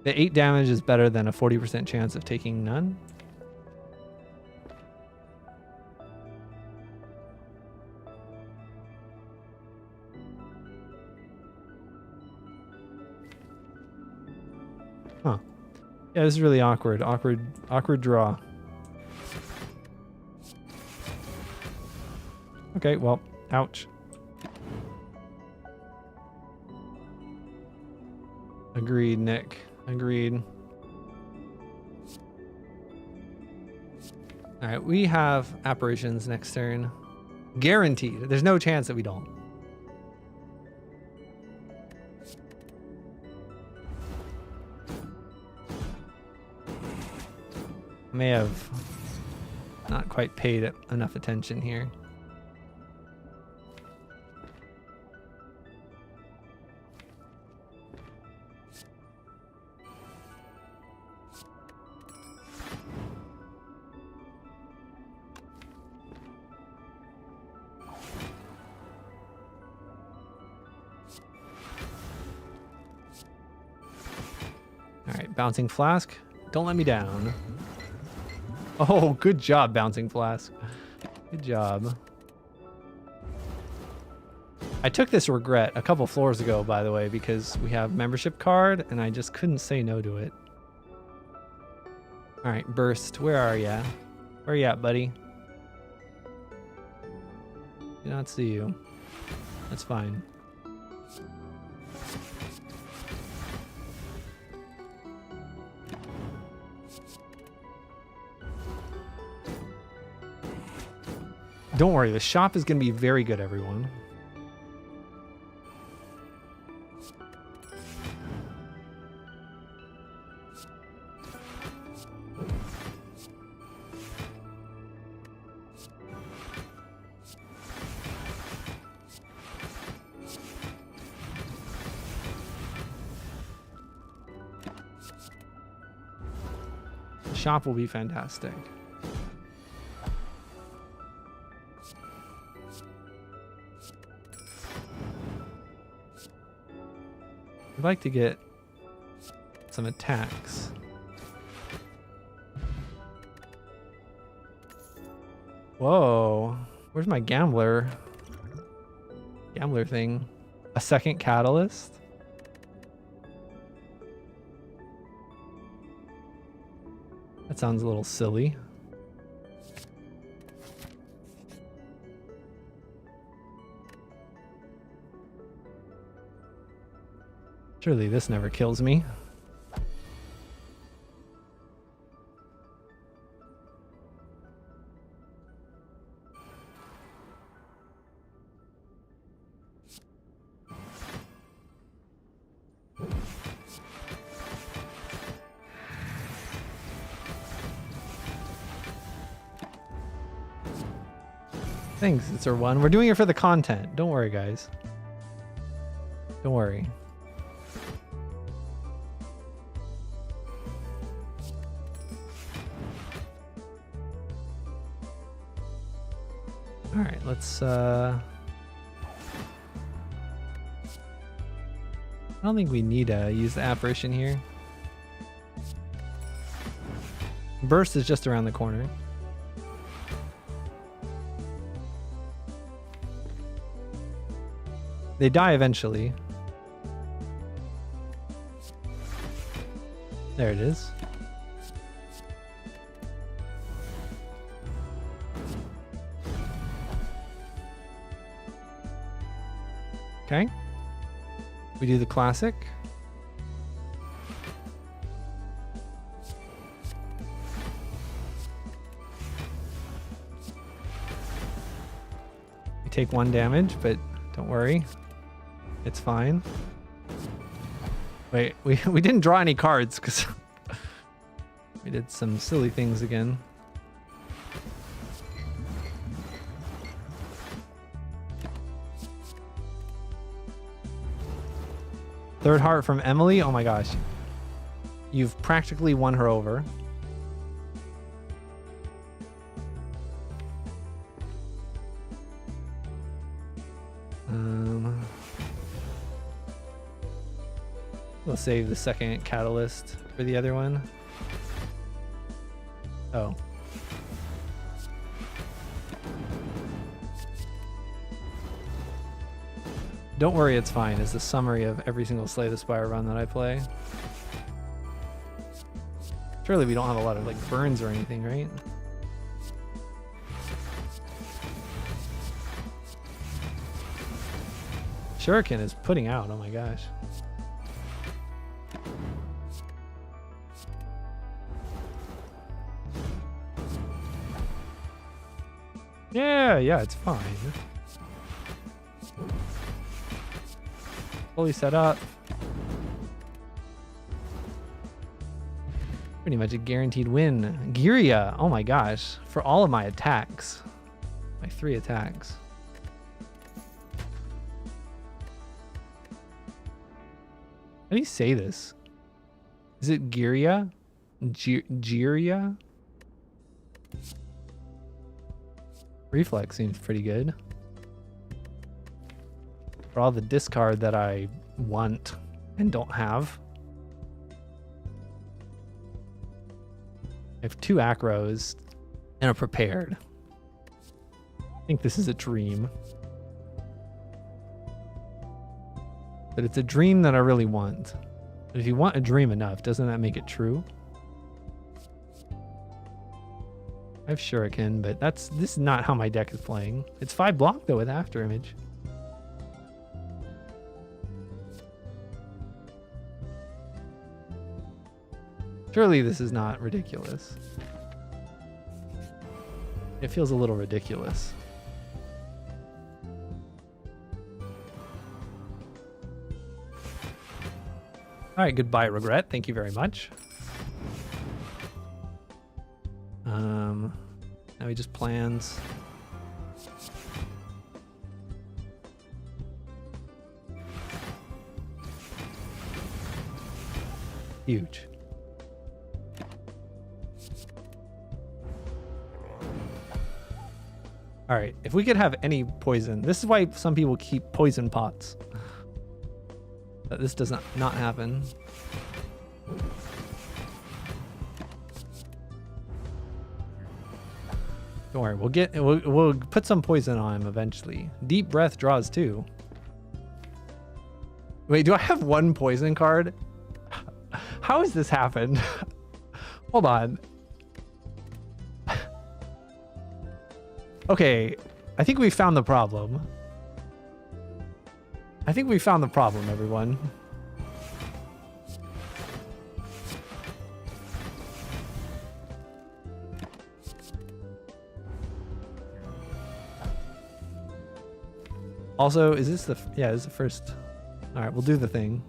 The 8 damage is better than a 40% chance of taking none. Huh. Yeah, this is really awkward. Awkward draw. Okay, well, ouch. Agreed, Nick. Agreed. All right, we have apparitions next turn. Guaranteed. There's no chance that we don't. I may have not quite paid enough attention here. All right, bouncing flask. Don't let me down. Oh, good job, bouncing flask. Good job. I took this regret a couple floors ago, by the way, because we have membership card and I just couldn't say no to it. All right, burst. Where are ya? Where you at, buddy? Do not see you. That's fine. Don't worry, the shop is going to be very good, everyone. The shop will be fantastic. I'd like to get some attacks. Whoa, where's my gambler thing? A second catalyst? That sounds a little silly. Surely this never kills me. Thanks, it's our one. We're doing it for the content. Don't worry, guys. Don't worry. All right, let's I don't think we need to use the apparition here. Burst is just around the corner. They die eventually. There it is. Okay. We do the classic. We take 1 damage, but don't worry. It's fine. Wait, we didn't draw any cards because we did some silly things again. Third heart from Emily. Oh my gosh. You've practically won her over. We'll save the second catalyst for the other one. Oh. Don't worry, it's fine. It's the summary of every single Slay the Spire run that I play. Surely we don't have a lot of like burns or anything, right? Shuriken is putting out, oh my gosh. Yeah, it's fine. Fully set up. Pretty much a guaranteed win. Giria, oh my gosh, for all of my attacks. My 3 attacks. How do you say this? Is it Giria? Giria? Reflex seems pretty good. For all the discard that I want and don't have. I have 2 acros and a prepared. I think this is a dream. But it's a dream that I really want. But if you want a dream enough, doesn't that make it true? I have Shuriken, but this is not how my deck is playing. It's 5 block though with After Image. Surely this is not ridiculous. It feels a little ridiculous. All right, goodbye, Regret. Thank you very much. Now he just plans. Huge. All right, if we could have any poison. This is why some people keep poison pots. But this does not happen. Don't worry, we'll put some poison on him eventually. Deep Breath draws 2. Wait, do I have 1 poison card? How has this happened? Hold on. Okay, I think we found the problem. I think we found the problem, everyone. Also, is this the... Yeah, this is the first... All right, we'll do the thing.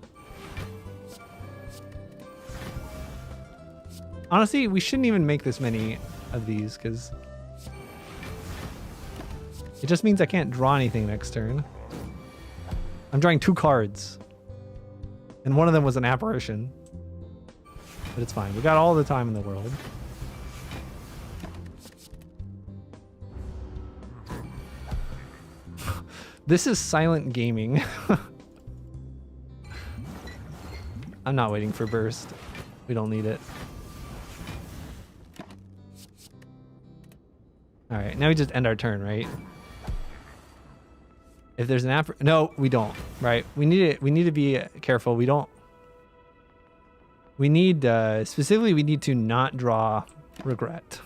Honestly, we shouldn't even make this many of these, because... It just means I can't draw anything next turn. I'm drawing 2 cards. And one of them was an apparition. But it's fine. We got all the time in the world. This is silent gaming. I'm not waiting for burst. We don't need it. All right, now we just end our turn, right? If there's an no, we don't, right? We need to be careful. We need specifically, we need to not draw regret.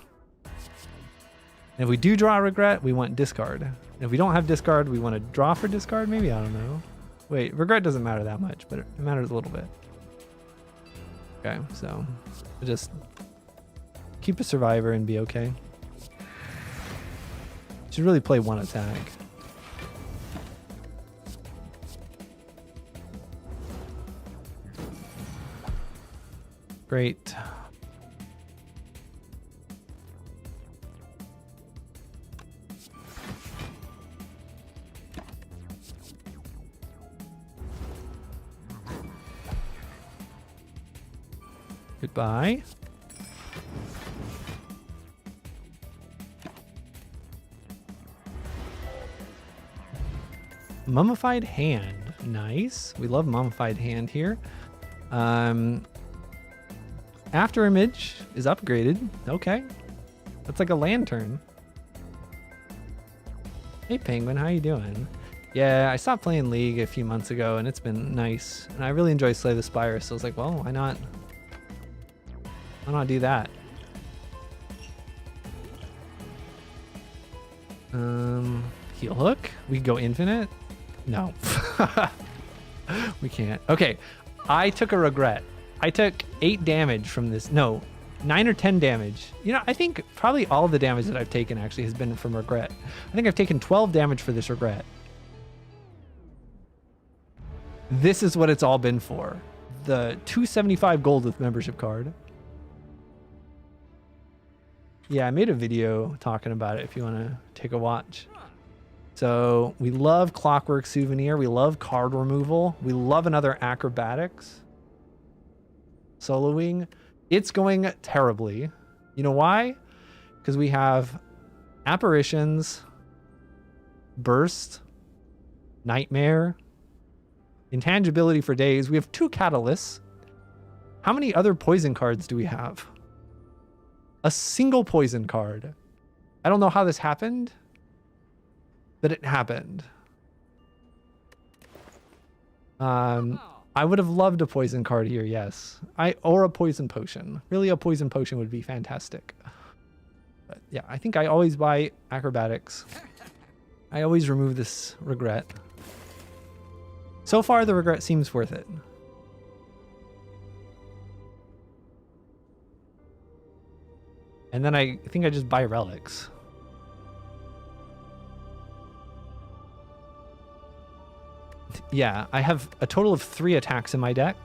And if we do draw regret, we want discard. And if we don't have discard, we want to draw for discard, maybe? I don't know. Wait, regret doesn't matter that much, but it matters a little bit. Okay, so we'll just keep a survivor and be okay. Should really play 1 attack. Great. Goodbye. Mummified Hand. Nice. We love Mummified Hand here. After image is upgraded. Okay. That's like a lantern. Hey Penguin, how you doing? Yeah, I stopped playing League a few months ago and it's been nice. And I really enjoy Slay the Spire, so I was like, well, why not do that? Heal hook? We go infinite? No. We can't. Okay, I took a regret. I took 8 damage from this. No, 9 or 10 damage. You know, I think probably all of the damage that I've taken actually has been from regret. I think I've taken 12 damage for this regret. This is what it's all been for. The 275 gold with membership card. Yeah, I made a video talking about it if you want to take a watch. So we love Clockwork Souvenir. We love card removal. We love another acrobatics. Soloing. It's going terribly. You know why? Because we have apparitions, burst, nightmare, intangibility for days. We have 2 catalysts. How many other poison cards do we have? A single poison card. I don't know how this happened, but it happened. I would have loved a poison card here, yes. Or a poison potion. Really, a poison potion would be fantastic. But yeah, I think I always buy acrobatics. I always remove this regret. So far, the regret seems worth it. And then I think I just buy relics. Yeah, I have a total of 3 attacks in my deck.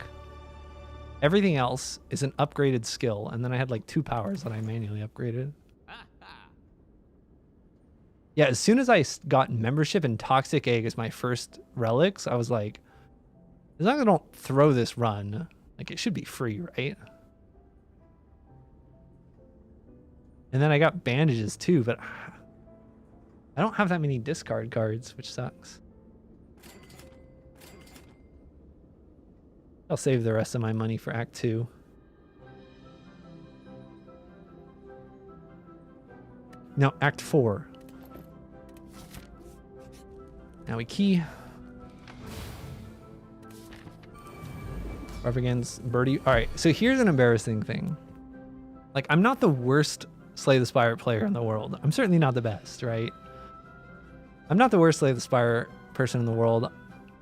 Everything else is an upgraded skill. And then I had like 2 powers that I manually upgraded. Yeah, as soon as I got membership and Toxic Egg as my first relics, I was like, as long as I don't throw this run, like it should be free, right? And then I got bandages too, but I don't have that many discard cards, which sucks. I'll save the rest of my money for Act 2. No, Act 4. Now we key. Up against Birdie. All right, so here's an embarrassing thing. Like, I'm not the worst Slay the Spire player in the world. I'm certainly not the best, right? I'm not the worst Slay the Spire person in the world.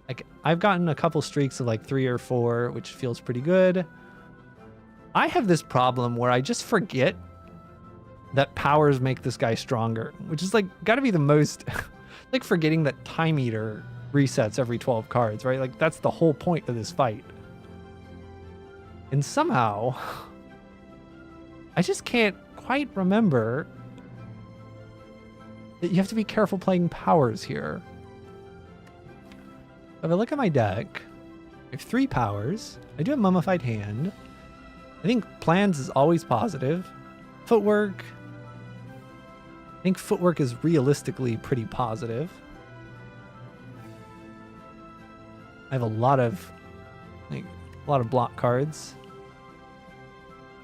Like, I've gotten a couple streaks of like 3 or 4, which feels pretty good. I have this problem where I just forget that powers make this guy stronger, which is like gotta be the most like forgetting that Time Eater resets every 12 cards, right? Like that's the whole point of this fight. And somehow I just can't quite remember that you have to be careful playing powers here. If I look at my deck, I have 3 powers. I do have Mummified Hand. I think plans is always positive. Footwork. I think footwork is realistically pretty positive. I have a lot of block cards.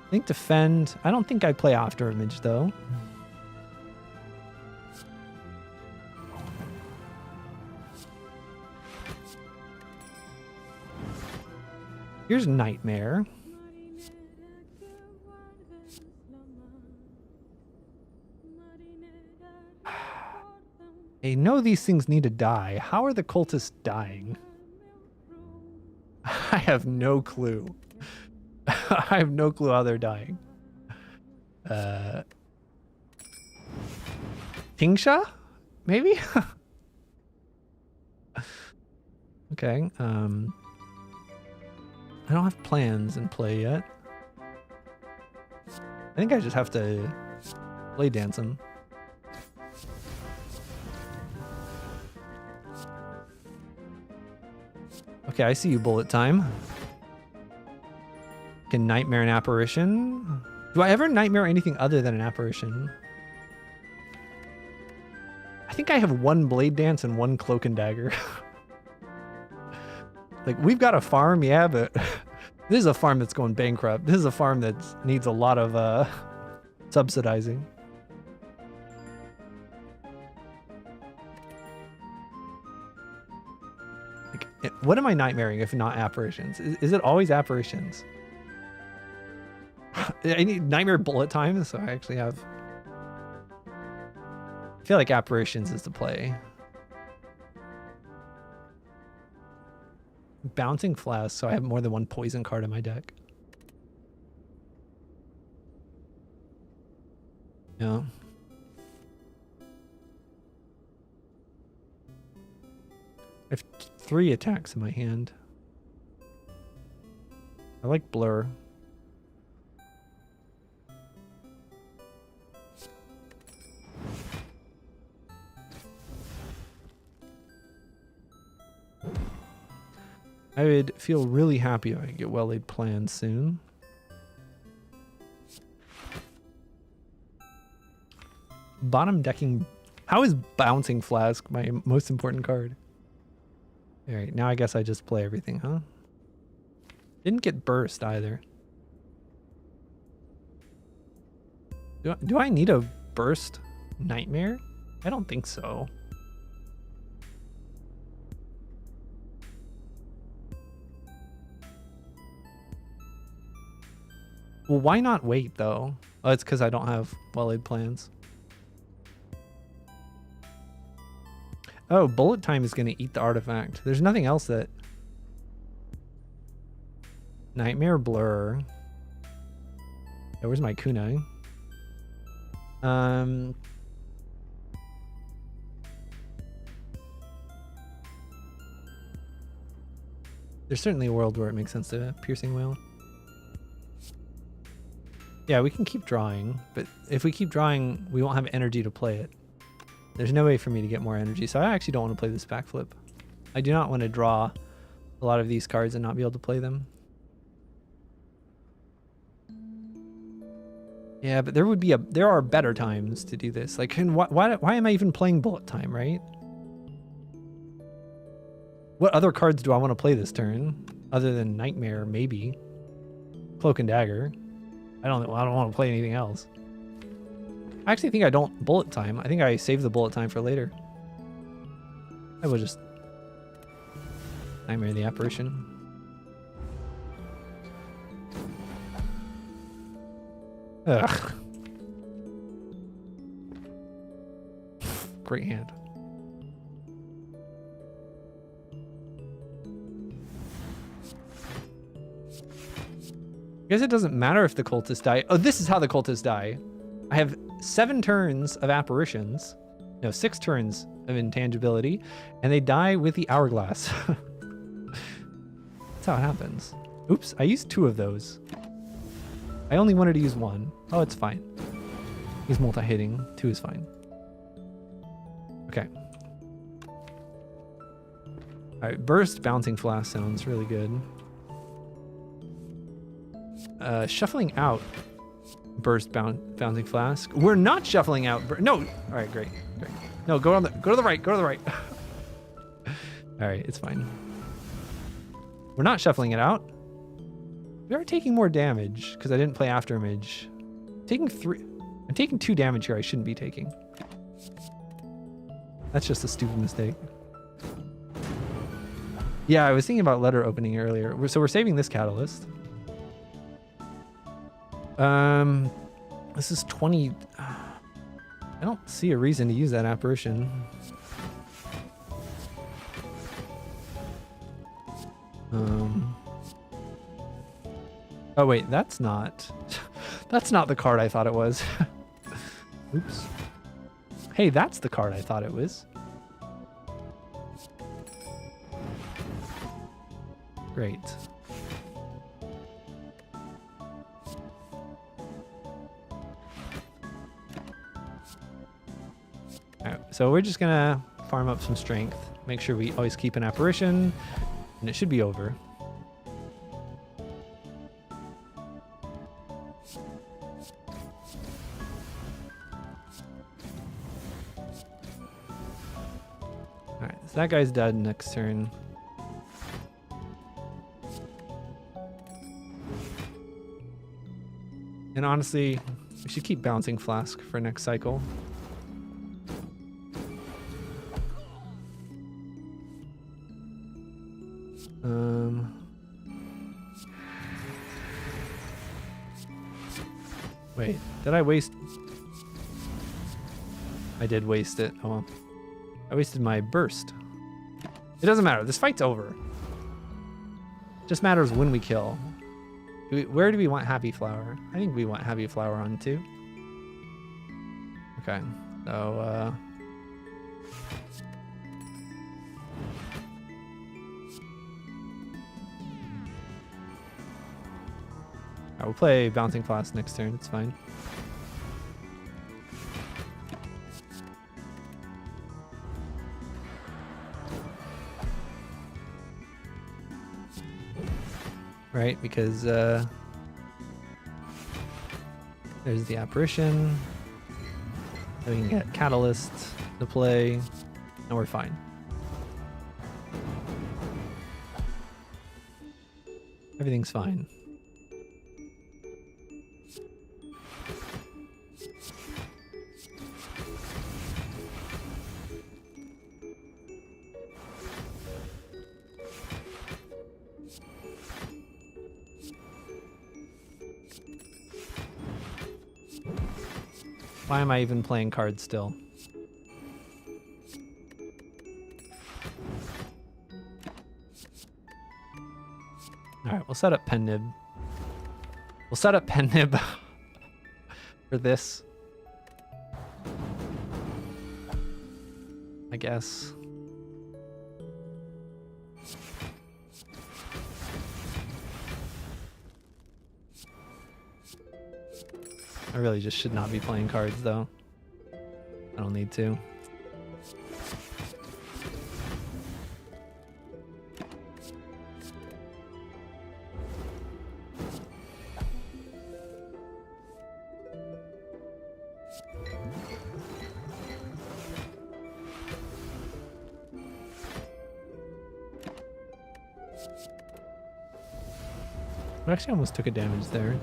I think defend. I don't think I play after image though. Here's Nightmare. I know these things need to die. How are the cultists dying? I have no clue. I have no clue how they're dying. Tingsha? Maybe? Okay. I don't have plans in play yet. I think I just have to play dance them. Okay, I see you, Bullet Time. Can Nightmare an Apparition? Do I ever Nightmare anything other than an Apparition? I think I have 1 Blade Dance and 1 Cloak and Dagger. Like, we've got a farm, yeah, but This is a farm that's going bankrupt. This is a farm that needs a lot of subsidizing. Like, what am I nightmaring if not apparitions? Is it always apparitions? I need nightmare bullet time, so I actually have... I feel like apparitions is the play. Bouncing flask, so I have more than one poison card in my deck. Yeah. I have 3 attacks in my hand. I like blur. I would feel really happy if I could get well-laid plans soon. Bottom decking. How is Bouncing Flask my most important card? Alright, now I guess I just play everything, huh? Didn't get burst either. Do I need a burst nightmare? I don't think so. Well, why not wait, though? Oh, it's because I don't have well-laid plans. Oh, bullet time is going to eat the artifact. There's nothing else that... Nightmare blur. Oh, where's my kunai? There's certainly a world where it makes sense to piercing whale. Yeah, we can keep drawing, but if we keep drawing, we won't have energy to play it. There's no way for me to get more energy, so I actually don't want to play this backflip. I do not want to draw a lot of these cards and not be able to play them. Yeah, but there are better times to do this. Like, why am I even playing bullet time, right? What other cards do I want to play this turn other than Nightmare? Maybe Cloak and Dagger. I don't want to play anything else. I actually think I don't bullet time. I think I save the bullet time for later. I will just Nightmare the Apparition. Ugh. Great hand. I guess it doesn't matter if the cultists die. Oh, this is how the cultists die. I have 7 turns of apparitions. No, 6 turns of intangibility. And they die with the hourglass. That's how it happens. Oops, I used 2 of those. I only wanted to use 1. Oh, it's fine. He's multi-hitting. 2 is fine. Okay. Alright, burst Bouncing Flask sounds really good. Shuffling out burst Bouncing Flask. We're not shuffling out. No. All right, great. No, go to the right. Go to the right. All right, it's fine. We're not shuffling it out. We are taking more damage because I didn't play Afterimage. I'm taking 2 damage here I shouldn't be taking. That's just a stupid mistake. Yeah, I was thinking about letter opening earlier. So we're saving this catalyst. This is 20. I don't see a reason to use that apparition. Oh wait, that's not the card I thought it was. Oops. Hey, that's the card I thought it was. Great. Alright, so we're just gonna farm up some strength. Make sure we always keep an apparition, and it should be over. Alright, so that guy's dead next turn. And honestly, we should keep bouncing flask for next cycle. Wait, did I waste? I did waste it. Oh well. I wasted my burst. It doesn't matter. This fight's over. It just matters when we kill. Where do we want Happy Flower? I think we want Happy Flower on 2. Okay, so alright, we'll play Bouncing Flask next turn. It's fine. Right, because there's the Apparition. Then we can get Catalyst to play, and we're fine. Everything's fine. Why am I even playing cards still? Alright, we'll set up Pen Nib. We'll set up Pen Nib for this. I guess. I really just should not be playing cards though. I don't need to. I actually almost took a damage there.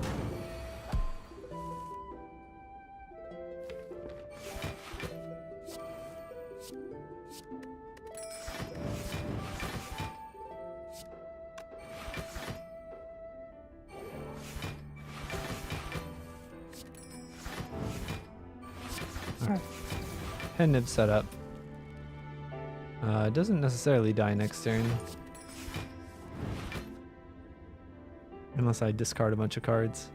Alright. Pen Nib set up. It doesn't necessarily die next turn. Unless I discard a bunch of cards.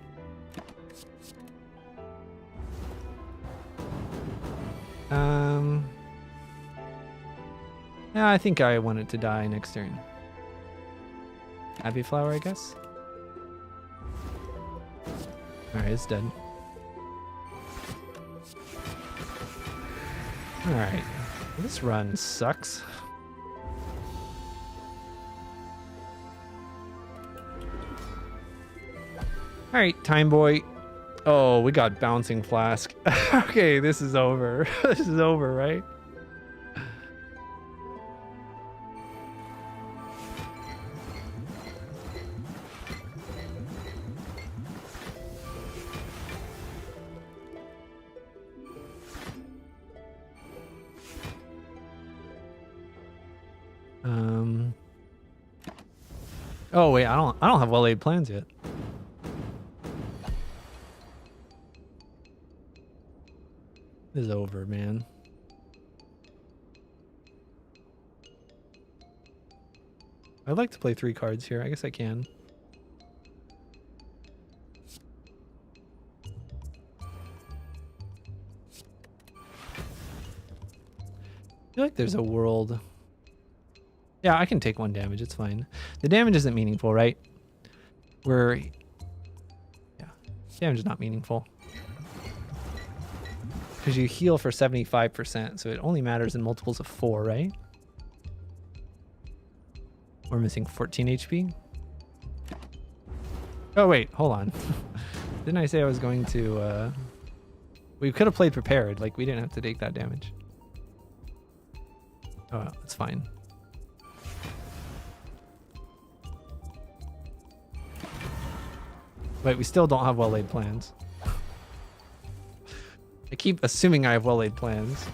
Yeah, I think I want it to die next turn. Happy Flower, I guess. Alright, it's dead. Alright. This run sucks. Alright, Time Boy. Oh, we got Bouncing Flask. Okay, this is over. This is over, right? Oh wait, I don't have well-laid plans yet. This is over, man. I'd like to play 3 cards here. I guess I can. I feel like there's a world. Yeah, I can take 1 damage. It's fine. The damage isn't meaningful, right? Yeah, damage is not meaningful. Because you heal for 75%, so it only matters in multiples of 4, right? We're missing 14 HP. Oh, wait, hold on. Didn't I say I was going to... We could have played prepared. Like, we didn't have to take that damage. Oh, well, it's fine. But we still don't have well-laid plans. I keep assuming I have well-laid plans.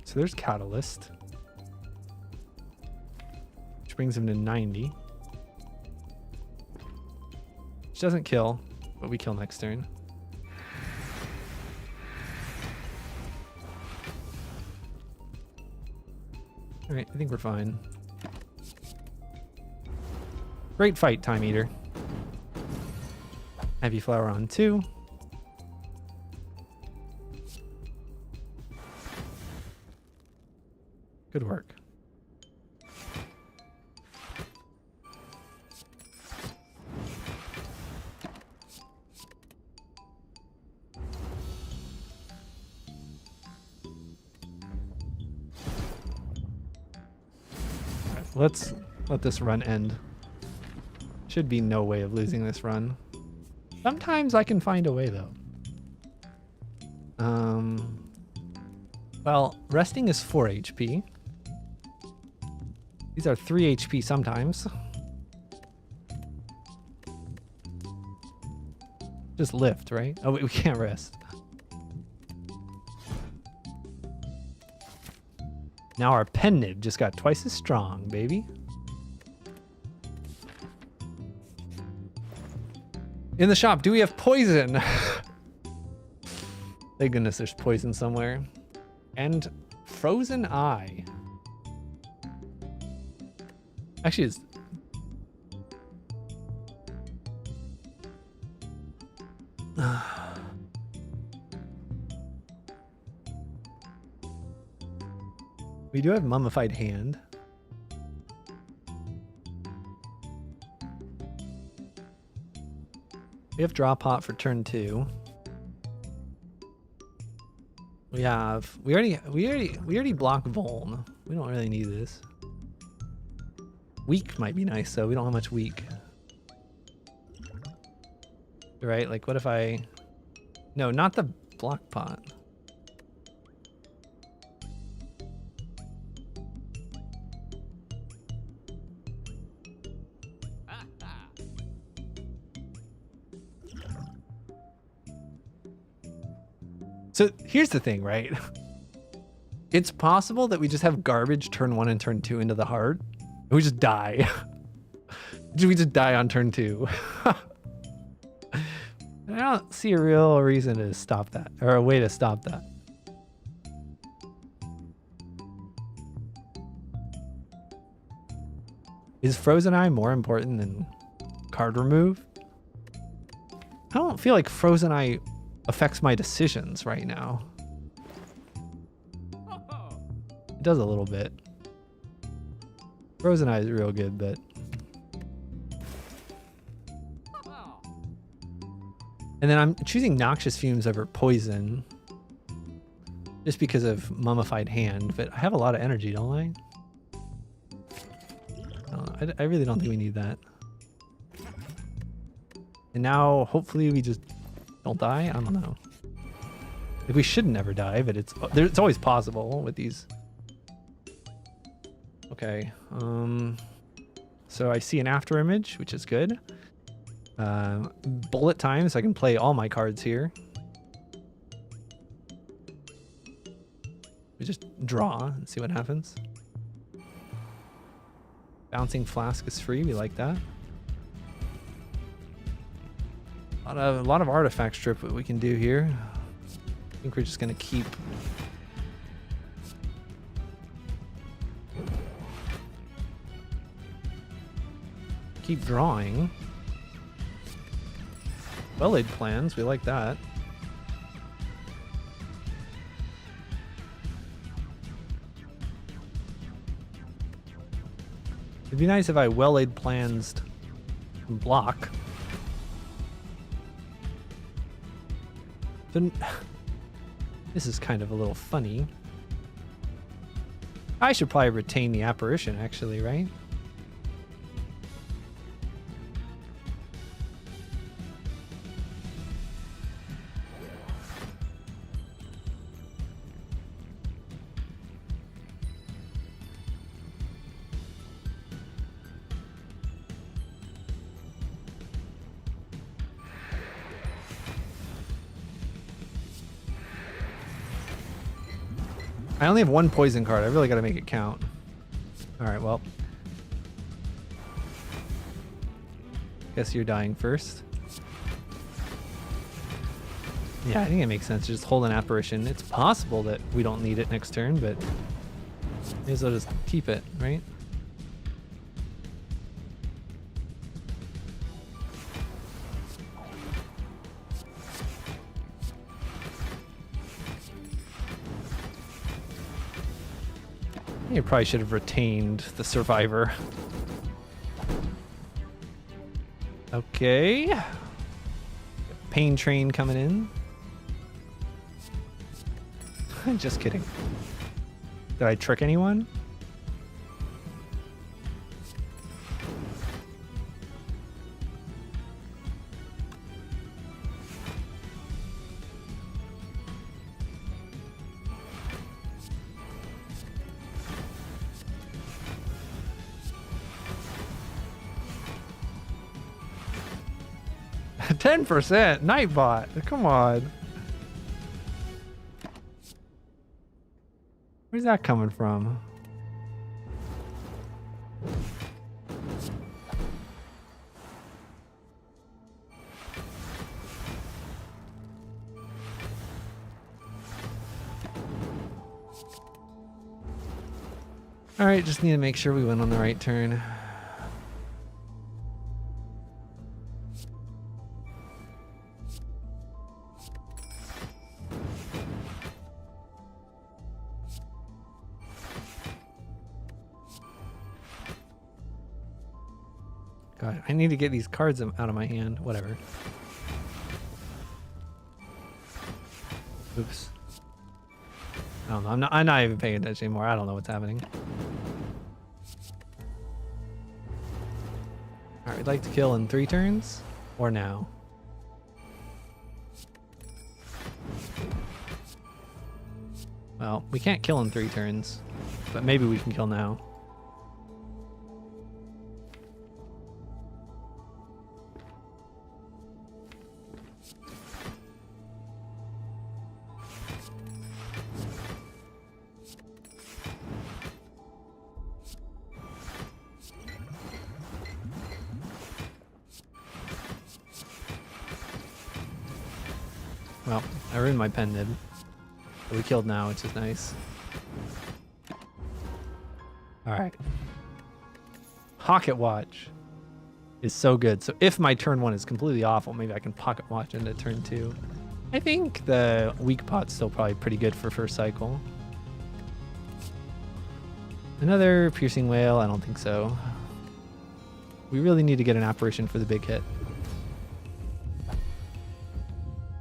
So there's Catalyst, which brings him to 90. Which doesn't kill, but we kill next turn. All right, I think we're fine. Great fight, Time Eater. Heavy Flower on 2. Good work. Let's let this run end. Should be no way of losing this run. Sometimes I can find a way though. Well, resting is 4 HP. These are 3 HP sometimes. Just lift, right? Oh, we can't rest. Now our pen nib just got twice as strong, baby. In the shop, do we have poison? Thank goodness there's poison somewhere. And frozen eye. Actually, it's... We do have mummified hand. We have draw pot for turn 2. We already block Voln. We don't really need this. Weak might be nice though. We don't have much weak. Right? Like what if I... No, not the block pot. So here's the thing, right? It's possible that we just have garbage turn 1 and turn 2 into the heart. And we just die. We just die on turn 2. I don't see a real reason to stop that, or a way to stop that. Is Frozen Eye more important than card remove? I don't feel like Frozen Eye affects my decisions right now. It does a little bit. Frozen Eye is real good, but... And then I'm choosing Noxious Fumes over Poison. Just because of Mummified Hand, but I have a lot of energy, don't I? I really don't think we need that. And now, hopefully we just don't die? I don't know. Like we should never die, but it's always possible with these. Okay. So I see an after image, which is good. Bullet time, so I can play all my cards here. We just draw and see what happens. Bouncing Flask is free, we like that. A lot of artifact strip that we can do here. I think we're just gonna keep drawing. Well-laid plans, we like that. It'd be nice if I well-laid plans block. Then this is kind of a little funny. I should probably retain the apparition, actually, right? I only have one poison card. I really got to make it count. All right, well. Guess you're dying first. Yeah, I think it makes sense to just hold an apparition. It's possible that we don't need it next turn, but may as well just keep it, right? You probably should have retained the survivor. Okay. Pain train coming in. Just kidding. Did I trick anyone? %, Nightbot. Come on. Where's that coming from? All right, just need to make sure we win on the right turn. God, I need to get these cards out of my hand. Whatever. Oops. I don't know. I'm not even paying attention anymore. I don't know what's happening. All right, we'd like to kill in 3 turns or now. Well, we can't kill in 3 turns, but maybe we can kill now. Well, I ruined my pen nib. But we killed now, which is nice. Alright. Pocket Watch is so good. So if my turn 1 is completely awful, maybe I can Pocket Watch into turn 2. I think the weak pot's still probably pretty good for first cycle. Another Piercing Whale? I don't think so. We really need to get an apparition for the big hit.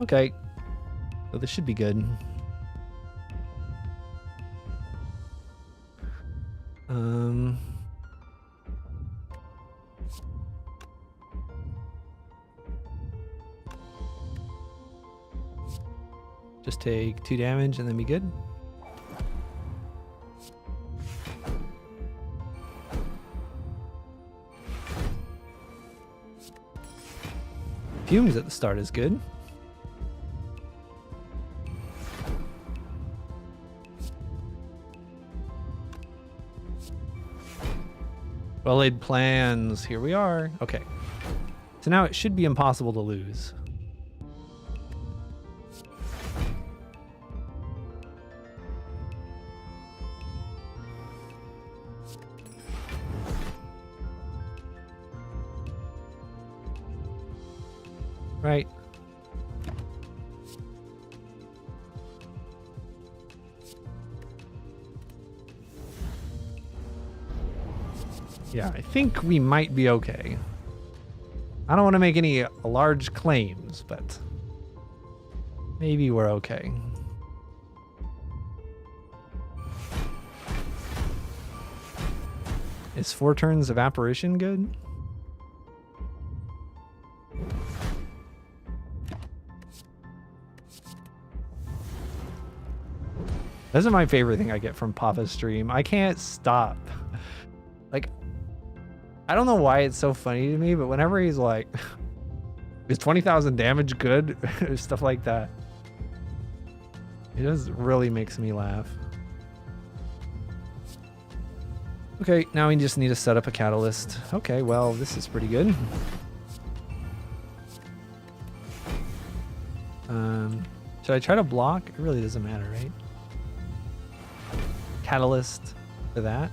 Okay. So this should be good. Just take 2 damage and then be good. Fumes at the start is good. Well-laid plans. Here we are. Okay. So now it should be impossible to lose. Right. Yeah, I think we might be okay. I don't want to make any large claims, but maybe we're okay. Is 4 turns of apparition good? This is my favorite thing I get from Papa's stream. I can't stop. Like, I don't know why it's so funny to me, but whenever he's like, is 20,000 damage good? Stuff like that. It just really makes me laugh. Okay, now we just need to set up a catalyst. Okay, well, this is pretty good. Should I try to block? It really doesn't matter, right? Catalyst for that.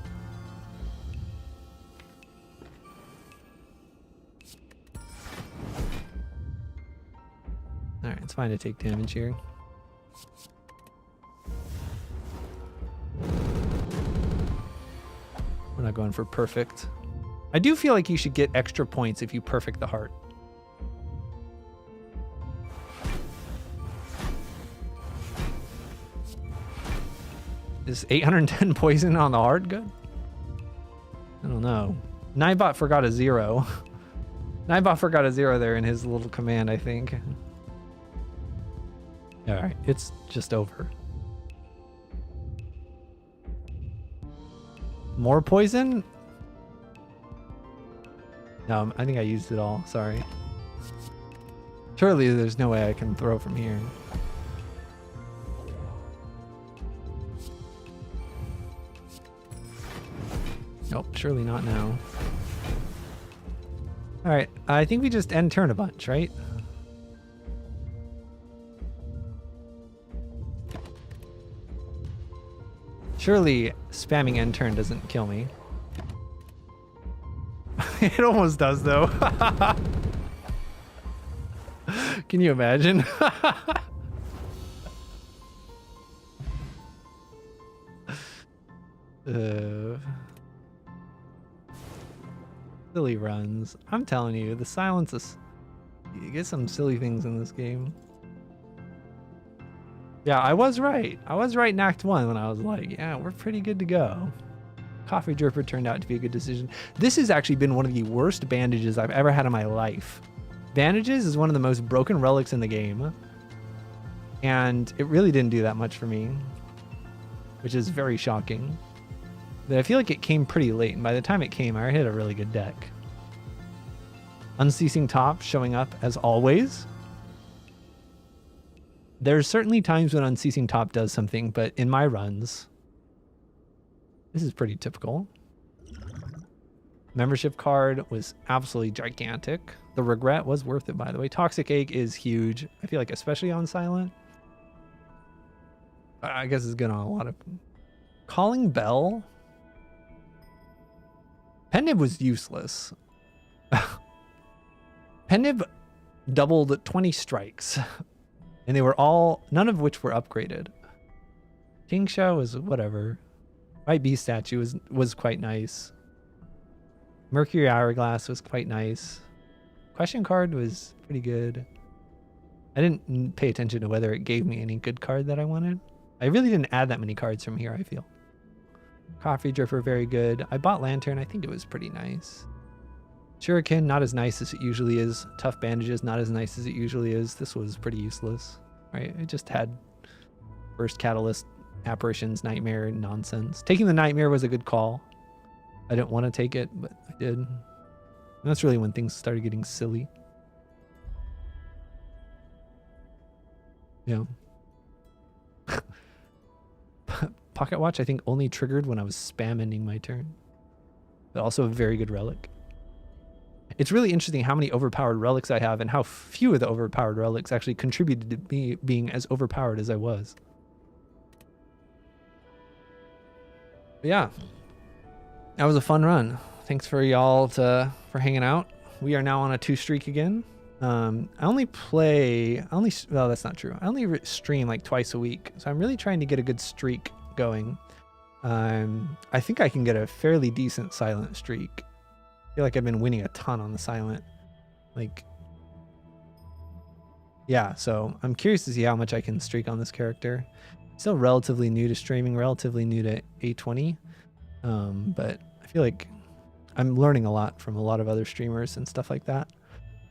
Alright, it's fine to take damage here. We're not going for perfect. I do feel like you should get extra points if you perfect the heart. Is 810 poison on the heart good? I don't know. Nightbot forgot a 0. Nightbot forgot a 0 there in his little command, I think. Alright, it's just over. More poison? No, I think I used it all. Sorry. Surely there's no way I can throw from here. Nope, surely not now. Alright, I think we just end turn a bunch, right? Surely spamming end turn doesn't kill me. It almost does, though. Can you imagine? Silly runs. I'm telling you, the silence is... You get some silly things in this game. Yeah, I was right. I was right in Act 1 when I was like, yeah, we're pretty good to go. Coffee Dripper turned out to be a good decision. This has actually been one of the worst bandages I've ever had in my life. Bandages is one of the most broken relics in the game. And it really didn't do that much for me, which is very shocking. But I feel like it came pretty late, and by the time it came, I had a really good deck. Unceasing Top showing up as always. There's certainly times when Unceasing Top does something, but in my runs, this is pretty typical. Membership card was absolutely gigantic. The Regret was worth it, by the way. Toxic Egg is huge. I feel like especially on Silent. I guess it's good on a lot of... Calling Bell? Penib was useless. Penib doubled 20 strikes. And they were all, none of which were upgraded. Tingsha was whatever. White Beast statue was quite nice. Mercury Hourglass was quite nice. Question card was pretty good. I didn't pay attention to whether it gave me any good card that I wanted. I really didn't add that many cards from here, I feel. Coffee Dripper, very good. I bought Lantern. I think it was pretty nice. Shuriken, not as nice as it usually is. Tough Bandages, not as nice as it usually is. This was pretty useless, right? It just had Burst Catalyst, Apparitions, Nightmare, nonsense. Taking the Nightmare was a good call. I didn't want to take it, but I did. And that's really when things started getting silly. Yeah. Pocket Watch, I think, only triggered when I was spam ending my turn. But also a very good relic. It's really interesting how many overpowered relics I have and how few of the overpowered relics actually contributed to me being as overpowered as I was. But yeah, that was a fun run. Thanks for y'all for hanging out. We are now on a 2 streak again. Well, that's not true. I only stream like twice a week. So I'm really trying to get a good streak going. I think I can get a fairly decent Silent streak. I feel like I've been winning a ton on the Silent. Like, yeah, so I'm curious to see how much I can streak on this character. Still relatively new to streaming, relatively new to A20. But I feel like I'm learning a lot from a lot of other streamers and stuff like that.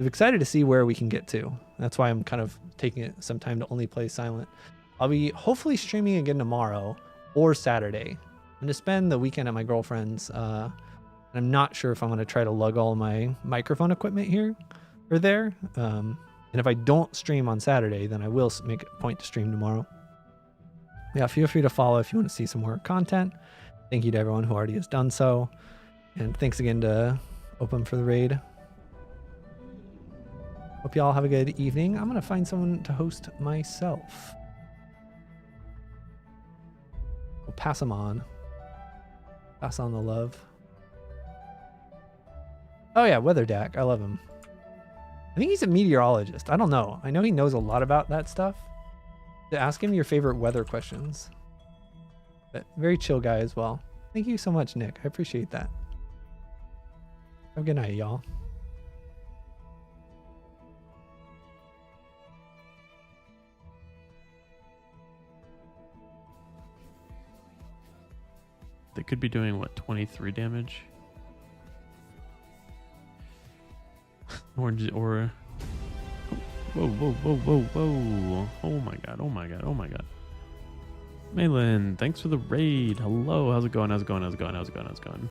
I'm excited to see where we can get to. That's why I'm kind of taking it some time to only play Silent. I'll be hopefully streaming again tomorrow or Saturday. I'm going to spend the weekend at my girlfriend's. And I'm not sure if I'm going to try to lug all my microphone equipment here or there. And if I don't stream on Saturday, then I will make it a point to stream tomorrow. Yeah, feel free to follow if you want to see some more content. Thank you to everyone who already has done so. And thanks again to Open for the raid. Hope you all have a good evening. I'm going to find someone to host myself. We'll pass them on. Pass on the love. Oh yeah, Weather Dak. I love him. I think he's a meteorologist. I don't know. I know he knows a lot about that stuff. To ask him your favorite weather questions. But very chill guy as well. Thank you so much, Nick. I appreciate that. Have a good night, y'all. They could be doing, what, 23 damage? Or whoa, whoa, whoa, whoa, whoa. Oh my god, oh my god, oh my god. Malin, thanks for the raid. Hello, how's it going? How's it going? How's it going? How's it going? How's it going?